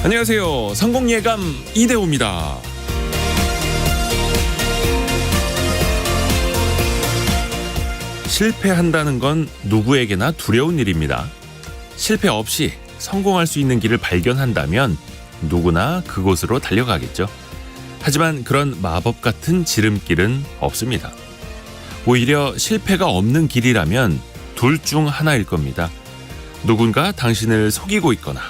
안녕하세요. 성공예감 이대호입니다. 실패한다는 건 누구에게나 두려운 일입니다. 실패 없이 성공할 수 있는 길을 발견한다면 누구나 그곳으로 달려가겠죠. 하지만 그런 마법 같은 지름길은 없습니다. 오히려 실패가 없는 길이라면 둘 중 하나일 겁니다. 누군가 당신을 속이고 있거나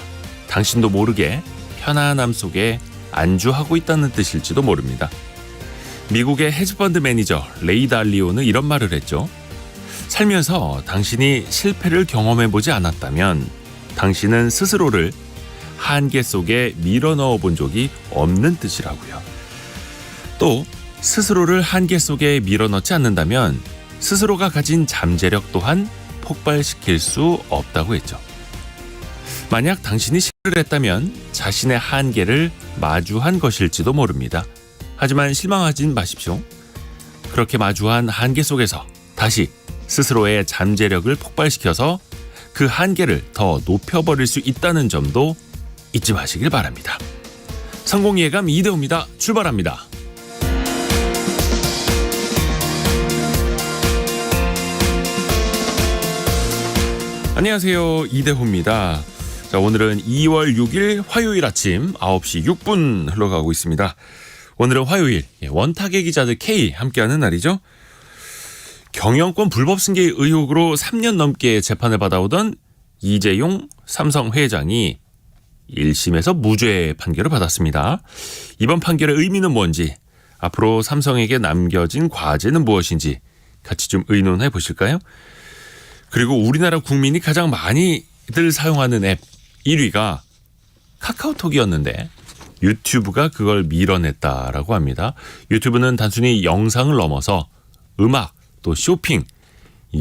당신도 모르게 편안함 속에 안주하고 있다는 뜻일지도 모릅니다. 미국의 헤지펀드 매니저 레이 달리오는 이런 말을 했죠. 살면서 당신이 실패를 경험해보지 않았다면 당신은 스스로를 한계 속에 밀어넣어 본 적이 없는 뜻이라고요. 또 스스로를 한계 속에 밀어넣지 않는다면 스스로가 가진 잠재력 또한 폭발시킬 수 없다고 했죠. 만약 당신이 실패를 했다면 자신의 한계를 마주한 것일지도 모릅니다. 하지만 실망하지 마십시오. 그렇게 마주한 한계 속에서 다시 스스로의 잠재력을 폭발시켜서 그 한계를 더 높여버릴 수 있다는 점도 잊지 마시길 바랍니다. 성공예감 이대호입니다. 출발합니다. 안녕하세요. 이대호입니다. 자, 오늘은 2월 6일 화요일 아침 9시 6분 흘러가고 있습니다. 오늘은 화요일 원탁의 기자들 K 함께하는 날이죠. 경영권 불법 승계 의혹으로 3년 넘게 재판을 받아오던 이재용 삼성 회장이 1심에서 무죄 판결을 받았습니다. 이번 판결의 의미는 뭔지, 앞으로 삼성에게 남겨진 과제는 무엇인지 같이 좀 의논해 보실까요? 그리고 우리나라 국민이 가장 많이들 사용하는 앱 1위가 카카오톡이었는데 유튜브가 그걸 밀어냈다라고 합니다. 유튜브는 단순히 영상을 넘어서 음악 또 쇼핑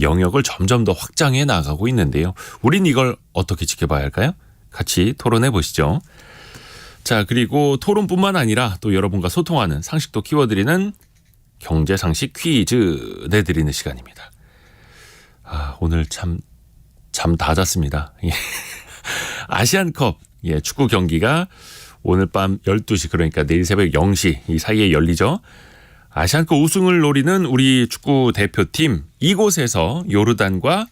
영역을 점점 더 확장해 나가고 있는데요. 우린 이걸 어떻게 지켜봐야 할까요? 같이 토론해 보시죠. 자, 그리고 토론뿐만 아니라 또 여러분과 소통하는 상식도 키워드리는 경제상식 퀴즈 내드리는 시간입니다. 오늘 잠 다 잤습니다. 아시안컵 축구 경기가 오늘 밤 12시 그러니까 내일 새벽 0시 이 사이에 열리죠. 아시안컵 우승을 노리는 우리 축구 대표팀 이곳에서 요르단과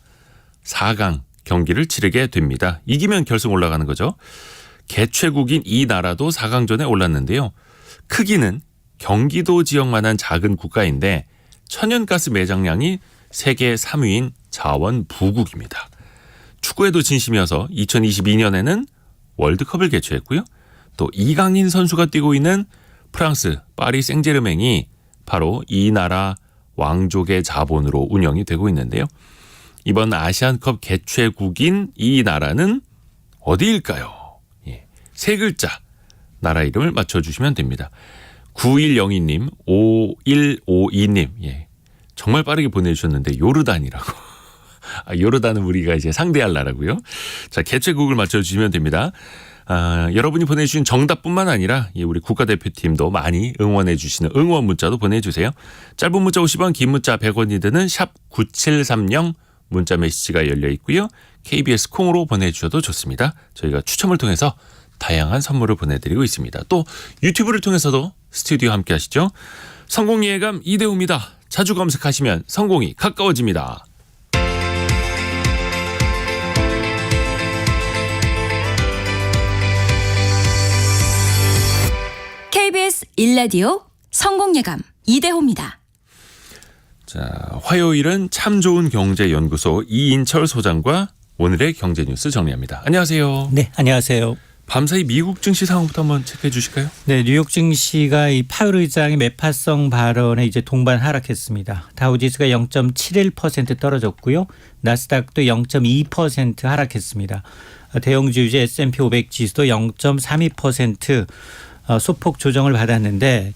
4강 경기를 치르게 됩니다. 이기면 결승 올라가는 거죠. 개최국인 이 나라도 4강전에 올랐는데요. 크기는 경기도 지역만한 작은 국가인데 천연가스 매장량이 세계 3위인 자원부국입니다. 축구에도 진심이어서 2022년에는 월드컵을 개최했고요. 또 이강인 선수가 뛰고 있는 프랑스 파리 생제르맹이 바로 이 나라 왕족의 자본으로 운영이 되고 있는데요. 이번 아시안컵 개최국인 이 나라는 어디일까요? 세 글자 나라 이름을 맞춰주시면 됩니다. 9102님, 5152님 정말 빠르게 보내주셨는데 요르단이라고. 요르단은 우리가 이제 상대할 나라고요. 자, 개최국을 맞춰주시면 됩니다. 여러분이 보내주신 정답뿐만 아니라 우리 국가대표팀도 많이 응원해 주시는 응원 문자도 보내주세요. 짧은 문자 50원, 긴 문자 100원이 드는 샵 9730 문자 메시지가 열려 있고요. KBS 콩으로 보내주셔도 좋습니다. 저희가 추첨을 통해서 다양한 선물을 보내드리고 있습니다. 또 유튜브를 통해서도 스튜디오 함께 하시죠. 성공예감 이대호입니다. 자주 검색하시면 성공이 가까워집니다. KBS 1라디오 성공예감 이대호입니다. 자, 화요일은 참 좋은 경제연구소 이인철 소장과 오늘의 경제뉴스 정리합니다. 안녕하세요. 네, 안녕하세요. 밤사이 미국 증시 상황부터 한번 체크해 주실까요? 네, 뉴욕 증시가 이 파월 의장의 매파성 발언에 이제 동반 하락했습니다. 다우지수가 0.71% 떨어졌고요. 나스닥도 0.2% 하락했습니다. 대형주주 S&P 500 지수도 0.32% 소폭 조정을 받았는데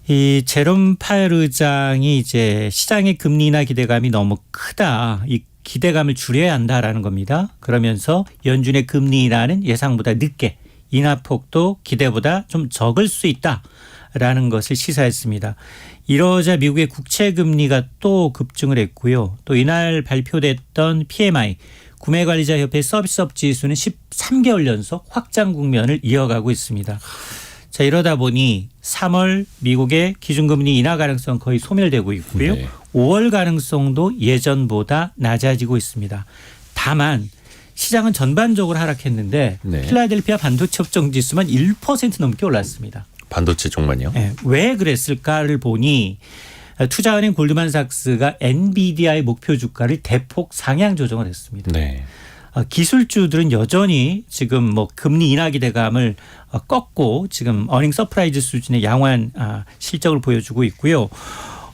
이 제롬 파월 의장이 이제 시장의 금리 인하 기대감이 너무 크다. 이 기대감을 줄여야 한다라는 겁니다. 그러면서 연준의 금리 인하는 예상보다 늦게 인하폭도 기대보다 좀 적을 수 있다라는 것을 시사했습니다. 이러자 미국의 국채 금리가 또 급증을 했고요. 또 이날 발표됐던 PMI 구매관리자협회 서비스업 지수는 13개월 연속 확장 국면을 이어가고 있습니다. 자, 이러다 보니 3월 미국의 기준금리 인하 가능성 거의 소멸되고 있고요. 네. 5월 가능성도 예전보다 낮아지고 있습니다. 다만 시장은 전반적으로 하락했는데 네. 필라델피아 반도체 업종 지수만 1% 넘게 올랐습니다. 반도체 쪽만요. 네, 왜 그랬을까를 보니 투자은행 골드만삭스가 엔비디아의 목표 주가를 대폭 상향 조정을 했습니다. 네. 기술주들은 여전히 지금 뭐 금리 인하 기대감을 꺾고 지금 어닝 서프라이즈 수준의 양호한 실적을 보여주고 있고요.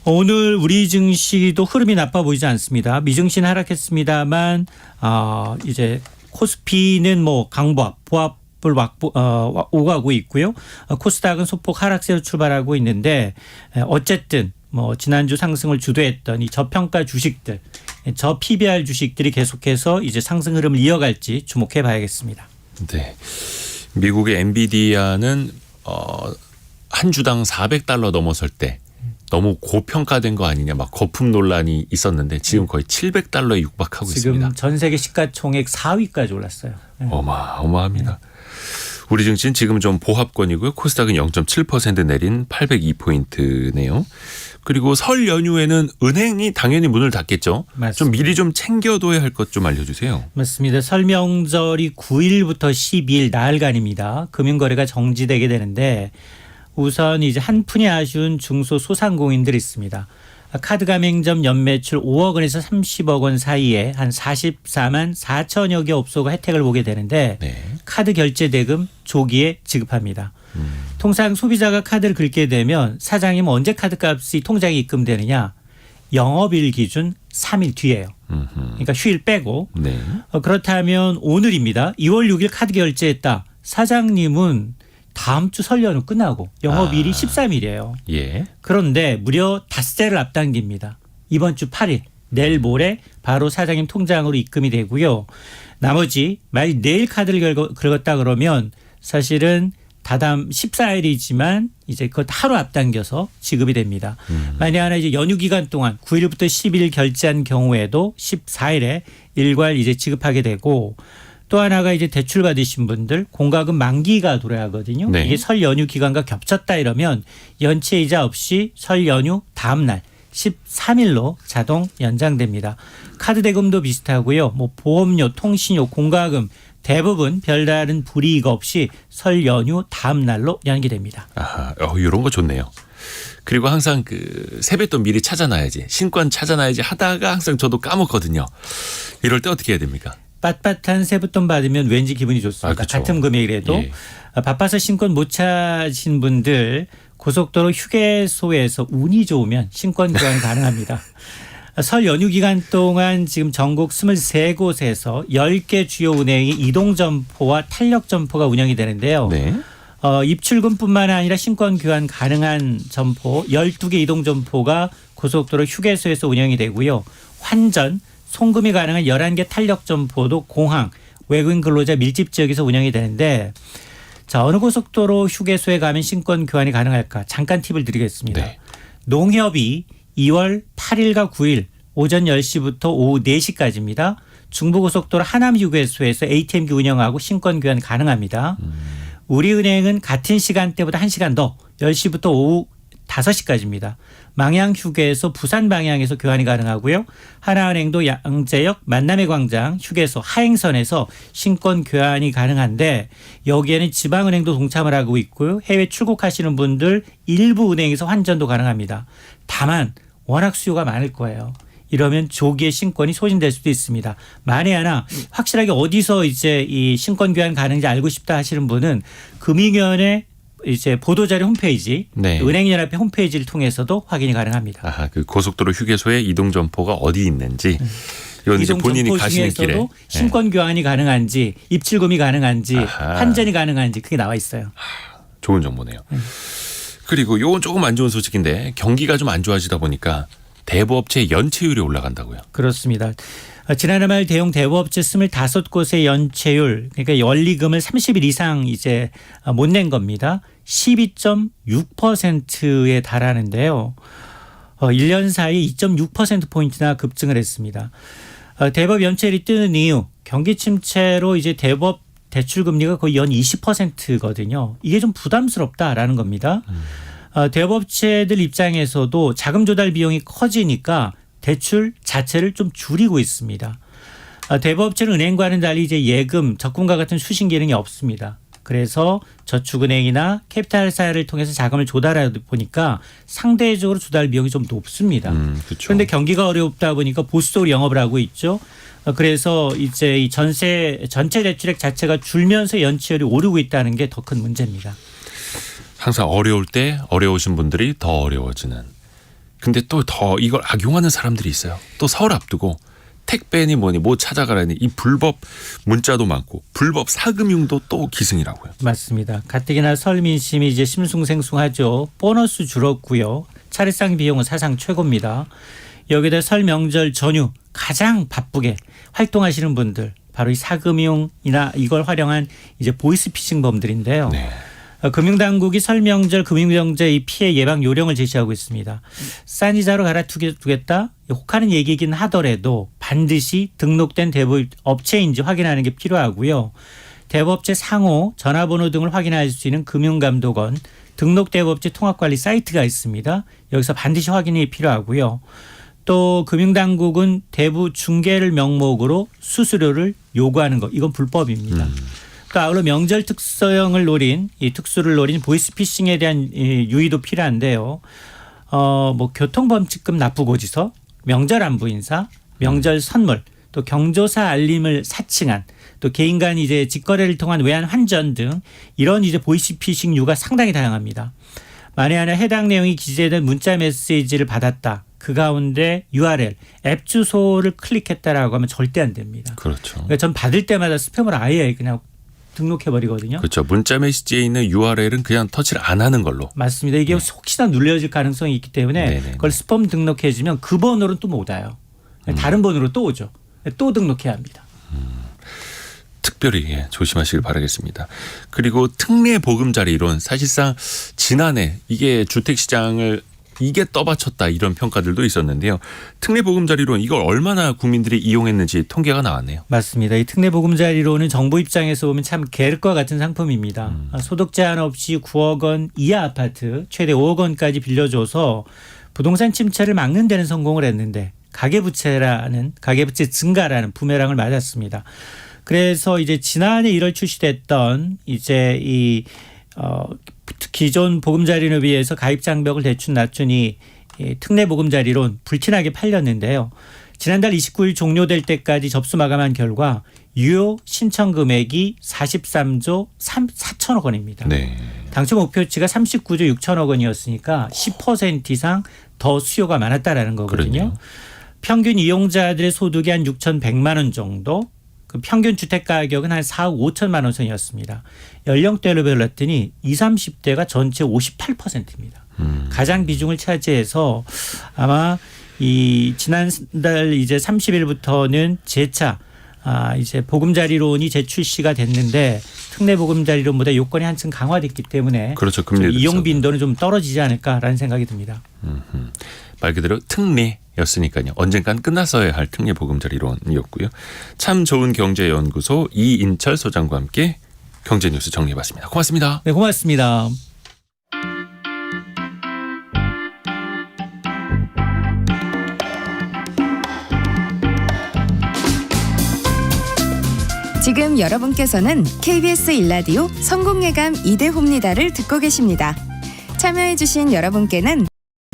오늘 우리 증시도 흐름이 나빠 보이지 않습니다. 미증시는 하락했습니다만 이제 코스피는 뭐 강보합, 보합을 오가고 있고요. 코스닥은 소폭 하락세로 출발하고 있는데 어쨌든 뭐 지난주 상승을 주도했던 이 저평가 주식들, 저 PBR 주식들이 계속해서 이제 상승 흐름을 이어갈지 주목해 봐야겠습니다. 네. 미국의 엔비디아는 한 주당 $400 넘어설 때 너무 고평가된 거 아니냐 막 거품 논란이 있었는데 지금 거의 $700에 육박하고 지금 있습니다. 전 세계 시가총액 4위까지 올랐어요. 네. 어마어마합니다. 우리 증시는 지금 좀 보합권이고요. 코스닥은 0.7% 내린 802포인트네요. 그리고 설 연휴에는 은행이 당연히 문을 닫겠죠. 맞습니다. 좀 미리 좀 챙겨둬야 할 것 좀 알려주세요. 맞습니다. 설 명절이 9일부터 12일 나흘간입니다. 금융거래가 정지되게 되는데 우선 이제 한푼이 아쉬운 중소소상공인들이 있습니다. 카드 가맹점 연매출 5억 원에서 30억 원 사이에 한 44만 4천여 개 업소가 혜택을 보게 되는데 네. 카드 결제 대금 조기에 지급합니다. 통상 소비자가 카드를 긁게 되면 사장이 뭐 언제 카드값이 통장에 입금되느냐 영업일 기준 3일 뒤예요. 그러니까 휴일 빼고 네. 그렇다면 오늘입니다. 2월 6일 카드 결제했다. 사장님은 다음 주 설 연휴 끝나고 영업일이 13일이에요. 예. 그런데 무려 닷새를 앞당깁니다. 이번 주 8일 내일 모레 바로 사장님 통장으로 입금이 되고요. 나머지 만약 내일 카드를 긁었다 그러면 사실은 다다음 14일이지만 이제 그것 하루 앞당겨서 지급이 됩니다. 만약 하나 이제 연휴 기간 동안 9일부터 10일 결제한 경우에도 14일에 일괄 이제 지급하게 되고 또 하나가 이제 대출 받으신 분들 공과금 만기가 도래하거든요. 네. 이게 설 연휴 기간과 겹쳤다 이러면 연체 이자 없이 설 연휴 다음 날 13일로 자동 연장됩니다. 카드 대금도 비슷하고요. 뭐 보험료, 통신료, 공과금 대부분 별다른 불이익 없이 설 연휴 다음 날로 연기됩니다. 아하, 이런 거 좋네요. 그리고 항상 그 세뱃돈 미리 찾아놔야지, 신권 찾아놔야지 하다가 항상 저도 까먹거든요. 이럴 때 어떻게 해야 됩니까? 빳빳한 세뱃돈 받으면 왠지 기분이 좋습니다. 그쵸. 같은 금액이라도 예. 바빠서 신권 못 찾으신 분들 고속도로 휴게소에서 운이 좋으면 신권 교환 가능합니다. 설 연휴 기간 동안 지금 전국 23곳에서 10개 주요 은행이 이동점포와 탄력점포가 운영이 되는데요. 네. 입출금뿐만 아니라 신권 교환 가능한 점포 12개 이동점포가 고속도로 휴게소에서 운영이 되고요. 환전, 송금이 가능한 11개 탄력점포도 공항, 외국인 근로자 밀집 지역에서 운영이 되는데 자, 어느 고속도로 휴게소에 가면 신권 교환이 가능할까? 잠깐 팁을 드리겠습니다. 네. 농협이 2월 8일과 9일 오전 10시부터 오후 4시까지입니다. 중부고속도로 하남휴게소에서 ATM기 운영하고 신권 교환 가능합니다. 우리은행은 같은 시간대보다 1시간 더 10시부터 오후 5시까지입니다. 망향휴게소 부산 방향에서 교환이 가능하고요. 하나은행도 양재역 만남의 광장 휴게소 하행선에서 신권 교환이 가능한데 여기에는 지방은행도 동참을 하고 있고요. 해외 출국하시는 분들 일부 은행에서 환전도 가능합니다. 다만 워낙 수요가 많을 거예요. 이러면 조기에 신권이 소진될 수도 있습니다. 만에 하나 확실하게 어디서 이제 이 신권 교환 가능한지 알고 싶다 하시는 분은 금융위원회 이제 보도자료 홈페이지, 네. 은행연합회 홈페이지를 통해서도 확인이 가능합니다. 아하, 그 고속도로 휴게소에 이동 점포가 어디 있는지 이건 이제 본인이 이동 가시는 점포 길에 중에서도 신권 교환이 가능한지, 입출금이 가능한지, 아하. 환전이 가능한지 그게 나와 있어요. 좋은 정보네요. 그리고 요건 조금 안 좋은 소식인데 경기가 좀 안 좋아지다 보니까 대부업체 연체율이 올라간다고요. 그렇습니다. 지난해 말 대형 대부업체 25곳의 연체율, 그러니까 원리금을 30일 이상 이제 못 낸 겁니다. 12.6%에 달하는데요. 1년 사이 2.6%포인트나 급증을 했습니다. 대법 연체율이 뜨는 이유, 경기 침체로 이제 대법 대출 금리가 거의 연 20%거든요. 이게 좀 부담스럽다라는 겁니다. 대법업체들 입장에서도 자금 조달 비용이 커지니까 대출 자체를 좀 줄이고 있습니다. 대법업체는 은행과는 달리 이제 예금, 적금과 같은 수신 기능이 없습니다. 그래서 저축은행이나 캐피탈사를 통해서 자금을 조달하다 보니까 상대적으로 조달 비용이 좀 높습니다. 그렇죠. 그런데 경기가 어렵다 보니까 보수적으로 영업을 하고 있죠. 그래서 이제 이 전체 대출액 자체가 줄면서 연체율이 오르고 있다는 게 더 큰 문제입니다. 항상 어려울 때 어려우신 분들이 더 어려워지는. 근데 또 더 이걸 악용하는 사람들이 있어요. 또 설 앞두고 택배니 뭐니 뭐 찾아가라니 이 불법 문자도 많고 불법 사금융도 또 기승이라고요. 맞습니다. 가뜩이나 설 민심이 이제 심숭생숭하죠. 보너스 줄었고요. 차례상 비용은 사상 최고입니다. 여기다 설 명절 전후 가장 바쁘게 활동하시는 분들 바로 이 사금융이나 이걸 활용한 이제 보이스피싱범들인데요. 네. 금융당국이 설 명절 금융경제 이 피해 예방 요령을 제시하고 있습니다. 싼 이자로 갈아두겠다 혹하는 얘기이긴 하더라도 반드시 등록된 대법업체인지 확인하는 게 필요하고요. 대법업체 상호, 전화번호 등을 확인할 수 있는 금융감독원, 등록 대법업체 통합관리 사이트가 있습니다. 여기서 반드시 확인이 필요하고요. 또 금융당국은 대부 중개를 명목으로 수수료를 요구하는 것, 이건 불법입니다. 또 아울러 명절 특성을 노린 이 특수를 노린 보이스피싱에 대한 유의도 필요한데요. 뭐 교통범칙금 납부고지서, 명절 안부 인사, 명절 선물, 또 경조사 알림을 사칭한, 또 개인 간 이제 직거래를 통한 외환 환전 등 이런 이제 보이스피싱 유가 상당히 다양합니다. 만에 하나 해당 내용이 기재된 문자 메시지를 받았다. 그 가운데 URL, 앱 주소를 클릭했다라고 하면 절대 안 됩니다. 그렇죠. 그러니까 전 받을 때마다 스팸으로 아예 그냥 등록해버리거든요. 그렇죠. 문자 메시지에 있는 URL은 그냥 터치를 안 하는 걸로. 맞습니다. 이게 혹시나 눌려질 가능성이 있기 때문에 네네. 그걸 스팸 등록해주면 그 번호로는 또 못 와요. 다른 번호로 또 오죠. 또 등록해야 합니다. 특별히 조심하시길 바라겠습니다. 그리고 특례 보금자리 이론, 사실상 지난해 이게 주택시장을 이게 떠받쳤다 이런 평가들도 있었는데요. 특례 보금자리론 이걸 얼마나 국민들이 이용했는지 통계가 나왔네요. 맞습니다. 이 특례보금자리로는 정부 입장에서 보면 참 계륵과 같은 상품입니다. 소득 제한 없이 9억 원 이하 아파트 최대 5억 원까지 빌려줘서 부동산 침체를 막는 데는 성공을 했는데 가계부채 증가라는 부메랑을 맞았습니다. 그래서 이제 지난해 1월 출시됐던 이제 이 기존 보금자리론에 비해서 가입 장벽을 대충 낮추니 특례 보금자리론 불티나게 팔렸는데요. 지난달 29일 종료될 때까지 접수 마감한 결과 유효 신청 금액이 43조 4천억 원입니다. 네. 당초 목표치가 39조 6천억 원이었으니까 10% 이상 더 수요가 많았다라는 거거든요. 그러네요. 평균 이용자들의 소득이 한 6,100만 원 정도. 그 평균 주택 가격은 한 4억 5천만 원 선이었습니다. 연령대로 별났더니 20, 30대가 전체 58%입니다. 가장 비중을 차지해서 아마 이 지난달 이제 30일부터는 재차 이제 보금자리론이 재출시가 됐는데 특례 보금자리론보다 요건이 한층 강화됐기 때문에 그렇죠. 좀 이용 빈도는 좀 떨어지지 않을까라는 생각이 듭니다. 말 그대로 특례였으니까요. 언젠간 끝났어야 할 특례 보금자리론이었고요. 참 좋은 경제연구소 이인철 소장과 함께 경제뉴스 정리해봤습니다. 고맙습니다. 네, 고맙습니다. 지금 여러분께서는 KBS 일라디오 성공예감 이대호입니다를 듣고 계십니다. 참여해주신 여러분께는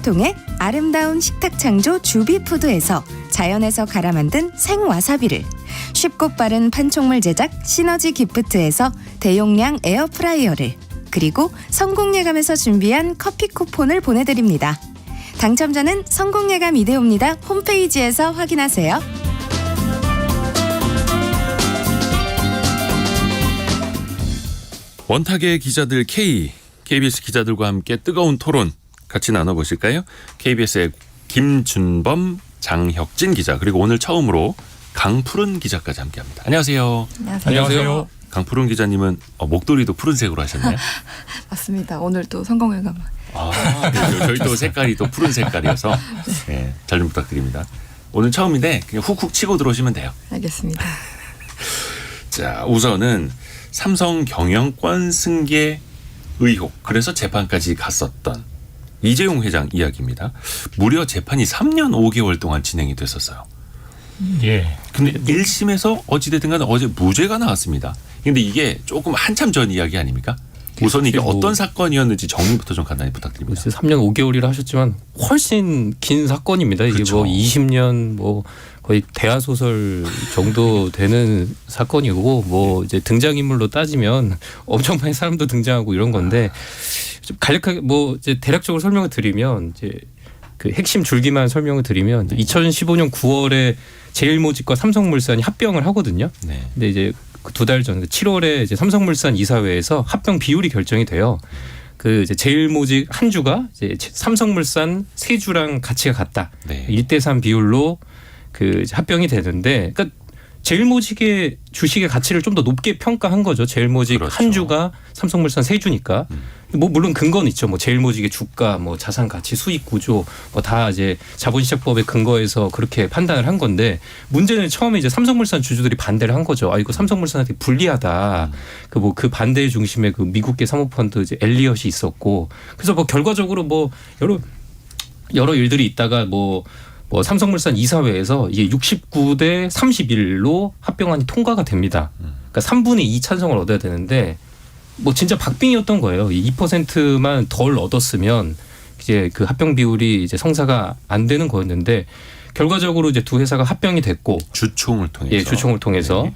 통해 아름다운 식탁 창조 주비푸드에서 자연에서 갈아 만든 생와사비를, 쉽고 빠른 판촉물 제작 시너지 기프트에서 대용량 에어프라이어를, 그리고 성공예감에서 준비한 커피 쿠폰을 보내드립니다. 당첨자는 성공예감 이대호입니다 홈페이지에서 확인하세요. 원탁의 기자들 KBS 기자들과 함께 뜨거운 토론 같이 나눠보실까요? KBS의 김준범, 장혁진 기자, 그리고 오늘 처음으로 강푸른 기자까지 함께합니다. 안녕하세요. 안녕하세요. 강푸른 기자님은 목도리도 푸른색으로 하셨나요? 맞습니다. 오늘 또 성공회감. 저희 또 색깔이 또 푸른 색깔이어서 네, 잘 좀 부탁드립니다. 오늘 처음인데 그냥 훅훅 치고 들어오시면 돼요. 알겠습니다. 자, 우선은 삼성 경영권 승계 의혹, 그래서 재판까지 갔었던 이재용 회장 이야기입니다. 무려 재판이 3년 5개월 동안 진행이 됐었어요. 예. 근데 1심에서 어찌됐든 간에 어제 무죄가 나왔습니다. 근데 이게 조금 한참 전 이야기 아닙니까? 우선 이게 어떤 사건이었는지 정리부터 좀 간단히 부탁드립니다. 3년 5개월이라 하셨지만 훨씬 긴 사건입니다. 이게 그렇죠. 뭐 20년 뭐 거의 대하 소설 정도 되는 사건이고 뭐 이제 등장인물로 따지면 엄청 많은 사람도 등장하고 이런 건데 좀 간략하게 뭐 이제 대략적으로 설명을 드리면 이제 그 핵심 줄기만 설명을 드리면 2015년 9월에 제일모직과 삼성물산이 합병을 하거든요. 네. 근데 이제 두 달 전 7월에 이제 삼성물산 이사회에서 합병 비율이 결정이 돼요. 그 이제 제일모직 한 주가 이제 삼성물산 세 주랑 가치가 같다. 네. 1대3 비율로 그 이제 합병이 되는데, 그러니까 제일모직의 주식의 가치를 좀 더 높게 평가한 거죠. 제일모직 그렇죠. 한 주가 삼성물산 세 주니까. 뭐 물론 근거는 있죠. 뭐 제일모직의 주가, 뭐 자산 가치, 수익 구조, 뭐 다 이제 자본시장법에 근거해서 그렇게 판단을 한 건데, 문제는 처음에 이제 삼성물산 주주들이 반대를 한 거죠. 아, 이거 삼성물산한테 불리하다. 그 뭐 그 반대의 중심에 그 미국계 사모펀드 이제 엘리엇이 있었고, 그래서 뭐 결과적으로 뭐 여러 일들이 있다가 뭐 삼성물산 이사회에서 이게 69대 31로 합병안이 통과가 됩니다. 그러니까 3분의 2 찬성을 얻어야 되는데 뭐 진짜 박빙이었던 거예요. 2%만 덜 얻었으면 이제 그 합병 비율이 이제 성사가 안 되는 거였는데 결과적으로 이제 두 회사가 합병이 됐고 주총을 통해서. 예, 주총을 통해서 네.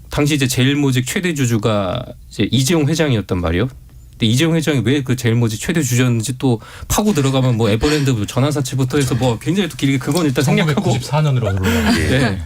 당시 이제 제일모직 최대 주주가 이제 이재용 회장이었단 말이에요. 근데 이재용 회장이 왜 그 제일모직 최대 주주였는지 또 파고 들어가면 뭐 에버랜드 전환사채부터 해서 뭐 굉장히 또 길게 그건 일단 생략하고 1994년으로 올라가요. 네. 근데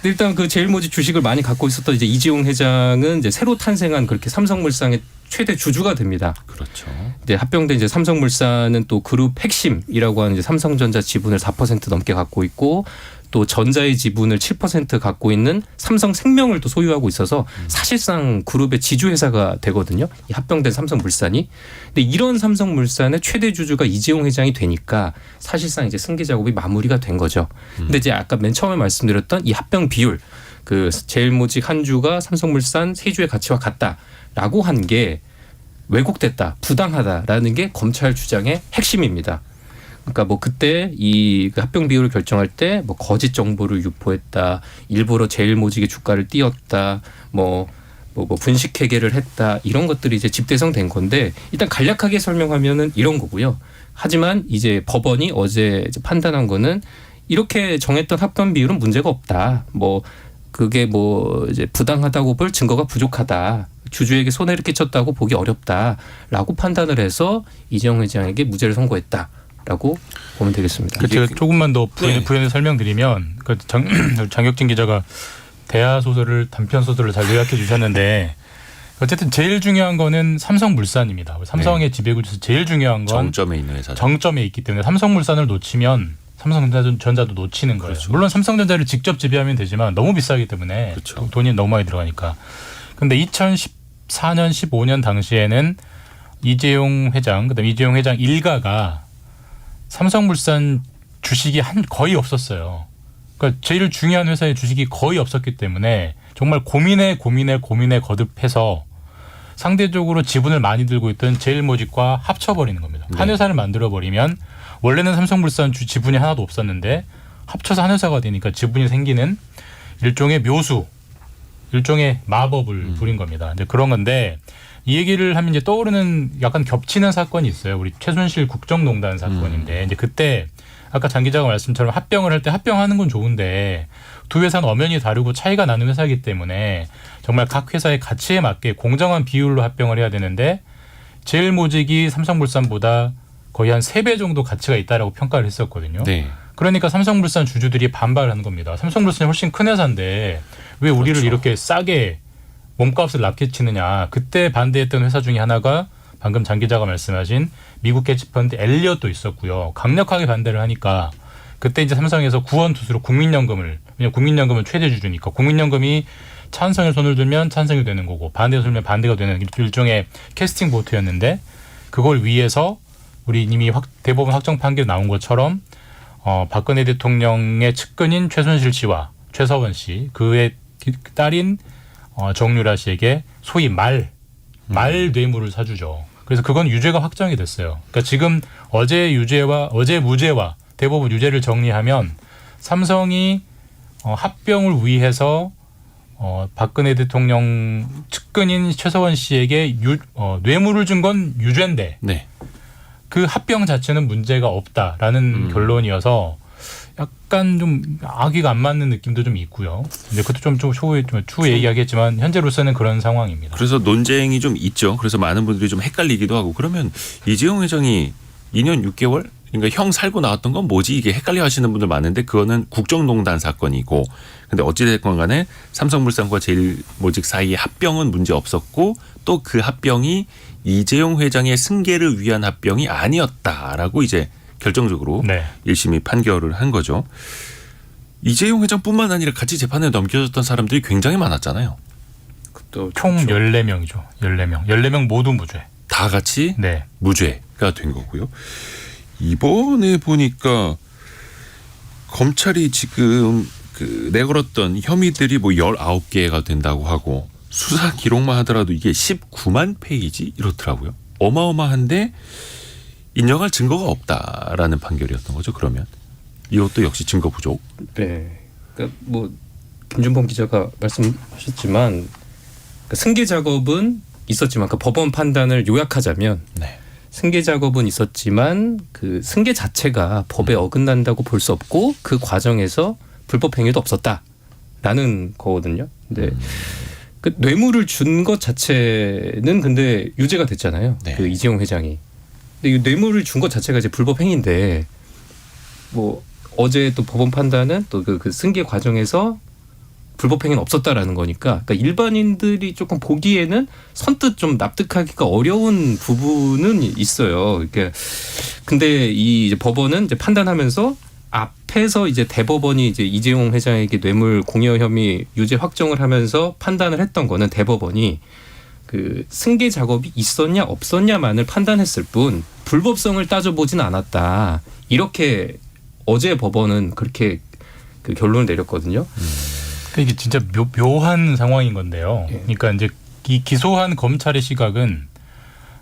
일단 그 제일모직 주식을 많이 갖고 있었던 이제 이재용 회장은 이제 새로 탄생한 그렇게 삼성물산의 최대 주주가 됩니다. 그렇죠. 이제 합병된 이제 삼성물산은 또 그룹 핵심이라고 하는 이제 삼성전자 지분을 4% 넘게 갖고 있고 또 전자의 지분을 7% 갖고 있는 삼성생명을 또 소유하고 있어서 사실상 그룹의 지주회사가 되거든요. 이 합병된 삼성물산이. 근데 이런 삼성물산의 최대 주주가 이재용 회장이 되니까 사실상 이제 승계 작업이 마무리가 된 거죠. 근데 이제 아까 맨 처음에 말씀드렸던 이 합병 비율, 그 제일모직 한 주가 삼성물산 세 주의 가치와 같다라고 한 게 왜곡됐다, 부당하다라는 게 검찰 주장의 핵심입니다. 그러니까 뭐 그때 이 합병 비율을 결정할 때 뭐 거짓 정보를 유포했다, 일부러 제일모직의 주가를 띄었다, 뭐 분식 회계를 했다, 이런 것들이 이제 집대성된 건데 일단 간략하게 설명하면은 이런 거고요. 하지만 이제 법원이 어제 이제 판단한 거는 이렇게 정했던 합병 비율은 문제가 없다. 뭐 그게 뭐 이제 부당하다고 볼 증거가 부족하다. 주주에게 손해를 끼쳤다고 보기 어렵다라고 판단을 해서 이재용 회장에게 무죄를 선고했다라고 보면 되겠습니다. 그 제가 조금만 더 네. 부연해 설명드리면 그 장혁진 기자가 대하 소설을 단편 소설을 잘 요약해 주셨는데 어쨌든 제일 중요한 거는 삼성물산입니다. 삼성의 지배구조에서 제일 중요한 건 정점에 있는 회사죠. 정점에 있기 때문에 삼성물산을 놓치면 삼성전자도 놓치는 거예요. 그렇죠. 물론 삼성전자를 직접 지배하면 되지만 너무 비싸기 때문에 그렇죠. 돈이 너무 많이 들어가니까. 근데 2014년, 15년 당시에는 이재용 회장, 그다음에 이재용 회장 일가가 삼성물산 주식이 거의 없었어요. 그러니까 제일 중요한 회사의 주식이 거의 없었기 때문에 정말 고민에 거듭해서 상대적으로 지분을 많이 들고 있던 제일모직과 합쳐버리는 겁니다. 한 회사를 만들어버리면 원래는 삼성물산 지분이 하나도 없었는데 합쳐서 한 회사가 되니까 지분이 생기는 일종의 묘수, 일종의 마법을 부린 겁니다. 이제 그런 건데 이 얘기를 하면 이제 떠오르는 약간 겹치는 사건이 있어요. 우리 최순실 국정농단 사건인데 이제 그때 아까 장 기자가 말씀처럼 합병을 할 때 합병하는 건 좋은데 두 회사는 엄연히 다르고 차이가 나는 회사이기 때문에 정말 각 회사의 가치에 맞게 공정한 비율로 합병을 해야 되는데 제일모직이 삼성물산보다 거의 한 3배 정도 가치가 있다라고 평가를 했었거든요. 네. 그러니까 삼성물산 주주들이 반발하는 겁니다. 삼성물산이 훨씬 큰 회사인데 왜 우리를 그렇죠. 이렇게 싸게 몸값을 낮게 치느냐. 그때 반대했던 회사 중에 하나가 방금 장 기자가 말씀하신 미국 헤지펀드 엘리엇도 있었고요. 강력하게 반대를 하니까 그때 이제 삼성에서 구원투수로 국민연금을, 왜냐면 국민연금은 최대 주주니까 국민연금이 찬성에 손을 들면 찬성이 되는 거고 반대에 손을 들면 반대가 되는 일종의 캐스팅 보트였는데 그걸 위해서 우리 이미 대법원 확정 판결 나온 것처럼 박근혜 대통령의 측근인 최순실 씨와 최서원 씨, 그의 딸인 정유라 씨에게 소위 말 뇌물을 사주죠. 그래서 그건 유죄가 확정이 됐어요. 그러니까 지금 어제 무죄와 대법원 유죄를 정리하면 삼성이 합병을 위해서 박근혜 대통령 측근인 최서원 씨에게 뇌물을 준 건 유죄인데 네. 그 합병 자체는 문제가 없다라는 결론이어서 약간 좀 아기가 안 맞는 느낌도 좀 있고요. 근데 그것도 좀 추후에 얘기하겠지만 현재로서는 그런 상황입니다. 그래서 논쟁이 좀 있죠. 그래서 많은 분들이 좀 헷갈리기도 하고 그러면 이재용 회장이 2년 6개월 그러니까 형 살고 나왔던 건 뭐지 이게 헷갈려 하시는 분들 많은데 그거는 국정농단 사건이고 근데 어찌됐건 간에 삼성물산과 제일모직 사이의 합병은 문제 없었고 또 그 합병이 이재용 회장의 승계를 위한 합병이 아니었다라고 이제 결정적으로 네. 1심이 판결을 한 거죠. 이재용 회장뿐만 아니라 같이 재판에 넘겨졌던 사람들이 굉장히 많았잖아요. 또 총 14명이죠. 14명. 14명 모두 무죄. 다 같이 네. 무죄가 된 거고요. 이번에 보니까 검찰이 지금 내걸었던 혐의들이 뭐 19개가 된다고 하고 수사 기록만 하더라도 이게 19만 페이지 이렇더라고요. 어마어마한데 인정할 증거가 없다라는 판결이었던 거죠. 그러면 이것도 역시 증거 부족. 네. 그러니까 뭐 김준범 기자가 말씀하셨지만 그 승계 작업은 있었지만 그 법원 판단을 요약하자면 네. 승계 작업은 있었지만 그 승계 자체가 법에 어긋난다고 볼 수 없고 그 과정에서 불법 행위도 없었다라는 거거든요. 근데 그 뇌물을 준 것 자체는 근데 유죄가 됐잖아요. 네. 그 이재용 회장이. 근데 이 뇌물을 준 것 자체가 이제 불법 행위인데 뭐 어제 또 법원 판단은 또 그 승계 과정에서 불법 행위는 없었다라는 거니까 그러니까 일반인들이 조금 보기에는 선뜻 좀 납득하기가 어려운 부분은 있어요. 그러니까 근데 이 이제 법원은 이제 판단하면서 앞에서 이제 대법원이 이제 이재용 회장에게 뇌물 공여 혐의 유죄 확정을 하면서 판단을 했던 거는 대법원이 그 승계 작업이 있었냐 없었냐만을 판단했을 뿐 불법성을 따져보진 않았다. 이렇게 어제 법원은 그렇게 그 결론을 내렸거든요. 이게 진짜 묘한 상황인 건데요. 예. 그러니까 이제 이 기소한 검찰의 시각은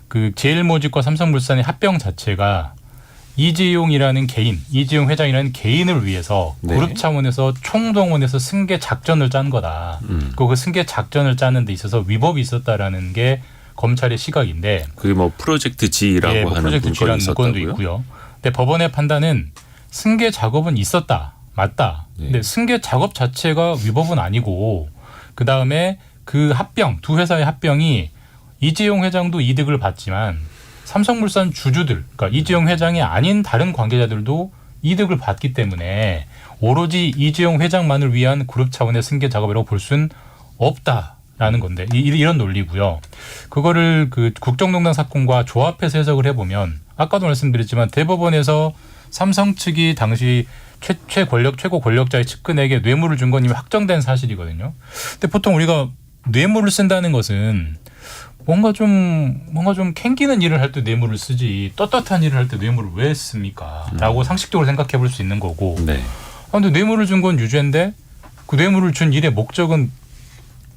그 제일모직과 삼성물산의 합병 자체가 이재용이라는 개인, 이재용 회장이라는 개인을 위해서 네. 그룹 차원에서 총동원해서 승계 작전을 짠 거다. 그 승계 작전을 짜는 데 있어서 위법이 있었다라는 게 검찰의 시각인데 그게 뭐 프로젝트 G라고 예, 뭐 하는 프로젝트 문건이 G라는 문건도 있었다고요. 있고요. 근데 법원의 판단은 승계 작업은 있었다. 맞다. 네. 근데 승계 작업 자체가 위법은 아니고 그다음에 그 합병, 두 회사의 합병이 이재용 회장도 이득을 봤지만 삼성물산 주주들, 그러니까 이재용 회장이 아닌 다른 관계자들도 이득을 봤기 때문에 오로지 이재용 회장만을 위한 그룹 차원의 승계 작업이라고 볼 수는 없다라는 건데 이런 논리고요. 그거를 그 국정농단 사건과 조합해서 해석을 해보면 아까도 말씀드렸지만 대법원에서 삼성 측이 당시 최고 권력자의 측근에게 뇌물을 준 건 이미 확정된 사실이거든요. 근데 보통 우리가 뇌물을 쓴다는 것은 뭔가 좀 캥기는 일을 할 때 뇌물을 쓰지 떳떳한 일을 할 때 뇌물을 왜 씁니까? 라고 상식적으로 생각해 볼 수 있는 거고. 네. 근데 뇌물을 준 건 유죄인데 그 뇌물을 준 일의 목적은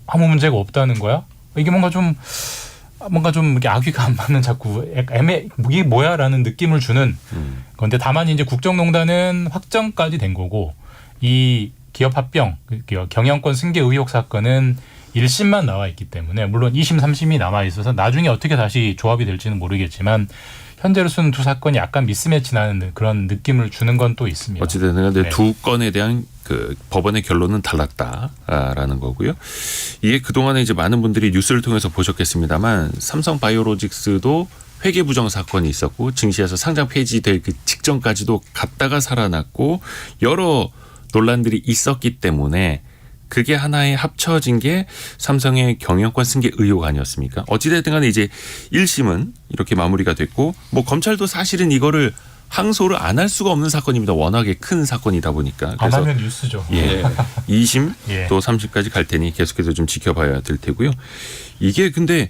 아무 문제가 없다는 거야? 이게 뭔가 좀 이렇게 악귀가 안 맞는 자꾸 이게 뭐야라는 느낌을 주는 건데 다만 이제 국정농단은 확정까지 된 거고 이 기업 합병, 경영권 승계 의혹 사건은 1심만 나와 있기 때문에 물론 2심, 3심이 남아 있어서 나중에 어떻게 다시 조합이 될지는 모르겠지만 현재로서는 두 사건이 약간 미스매치 나는 그런 느낌을 주는 건 또 있습니다. 어찌됐든 간에 네. 두 건에 대한 그 법원의 결론은 달랐다라는 거고요. 이게 그동안에 이제 많은 분들이 뉴스를 통해서 보셨겠습니다만 삼성 바이오로직스도 회계 부정 사건이 있었고 증시에서 상장 폐지될 그 직전까지도 갔다가 살아났고 여러 논란들이 있었기 때문에 그게 하나에 합쳐진 게 삼성의 경영권 승계 의혹 아니었습니까? 어찌됐든 간에 이제 1심은 이렇게 마무리가 됐고 뭐 검찰도 사실은 이거를 항소를 안 할 수가 없는 사건입니다. 워낙에 큰 사건이다 보니까. 안 그래서 하면 뉴스죠. 예. 2심 예. 또 3심까지 갈 테니 계속해서 좀 지켜봐야 될 테고요. 이게 근데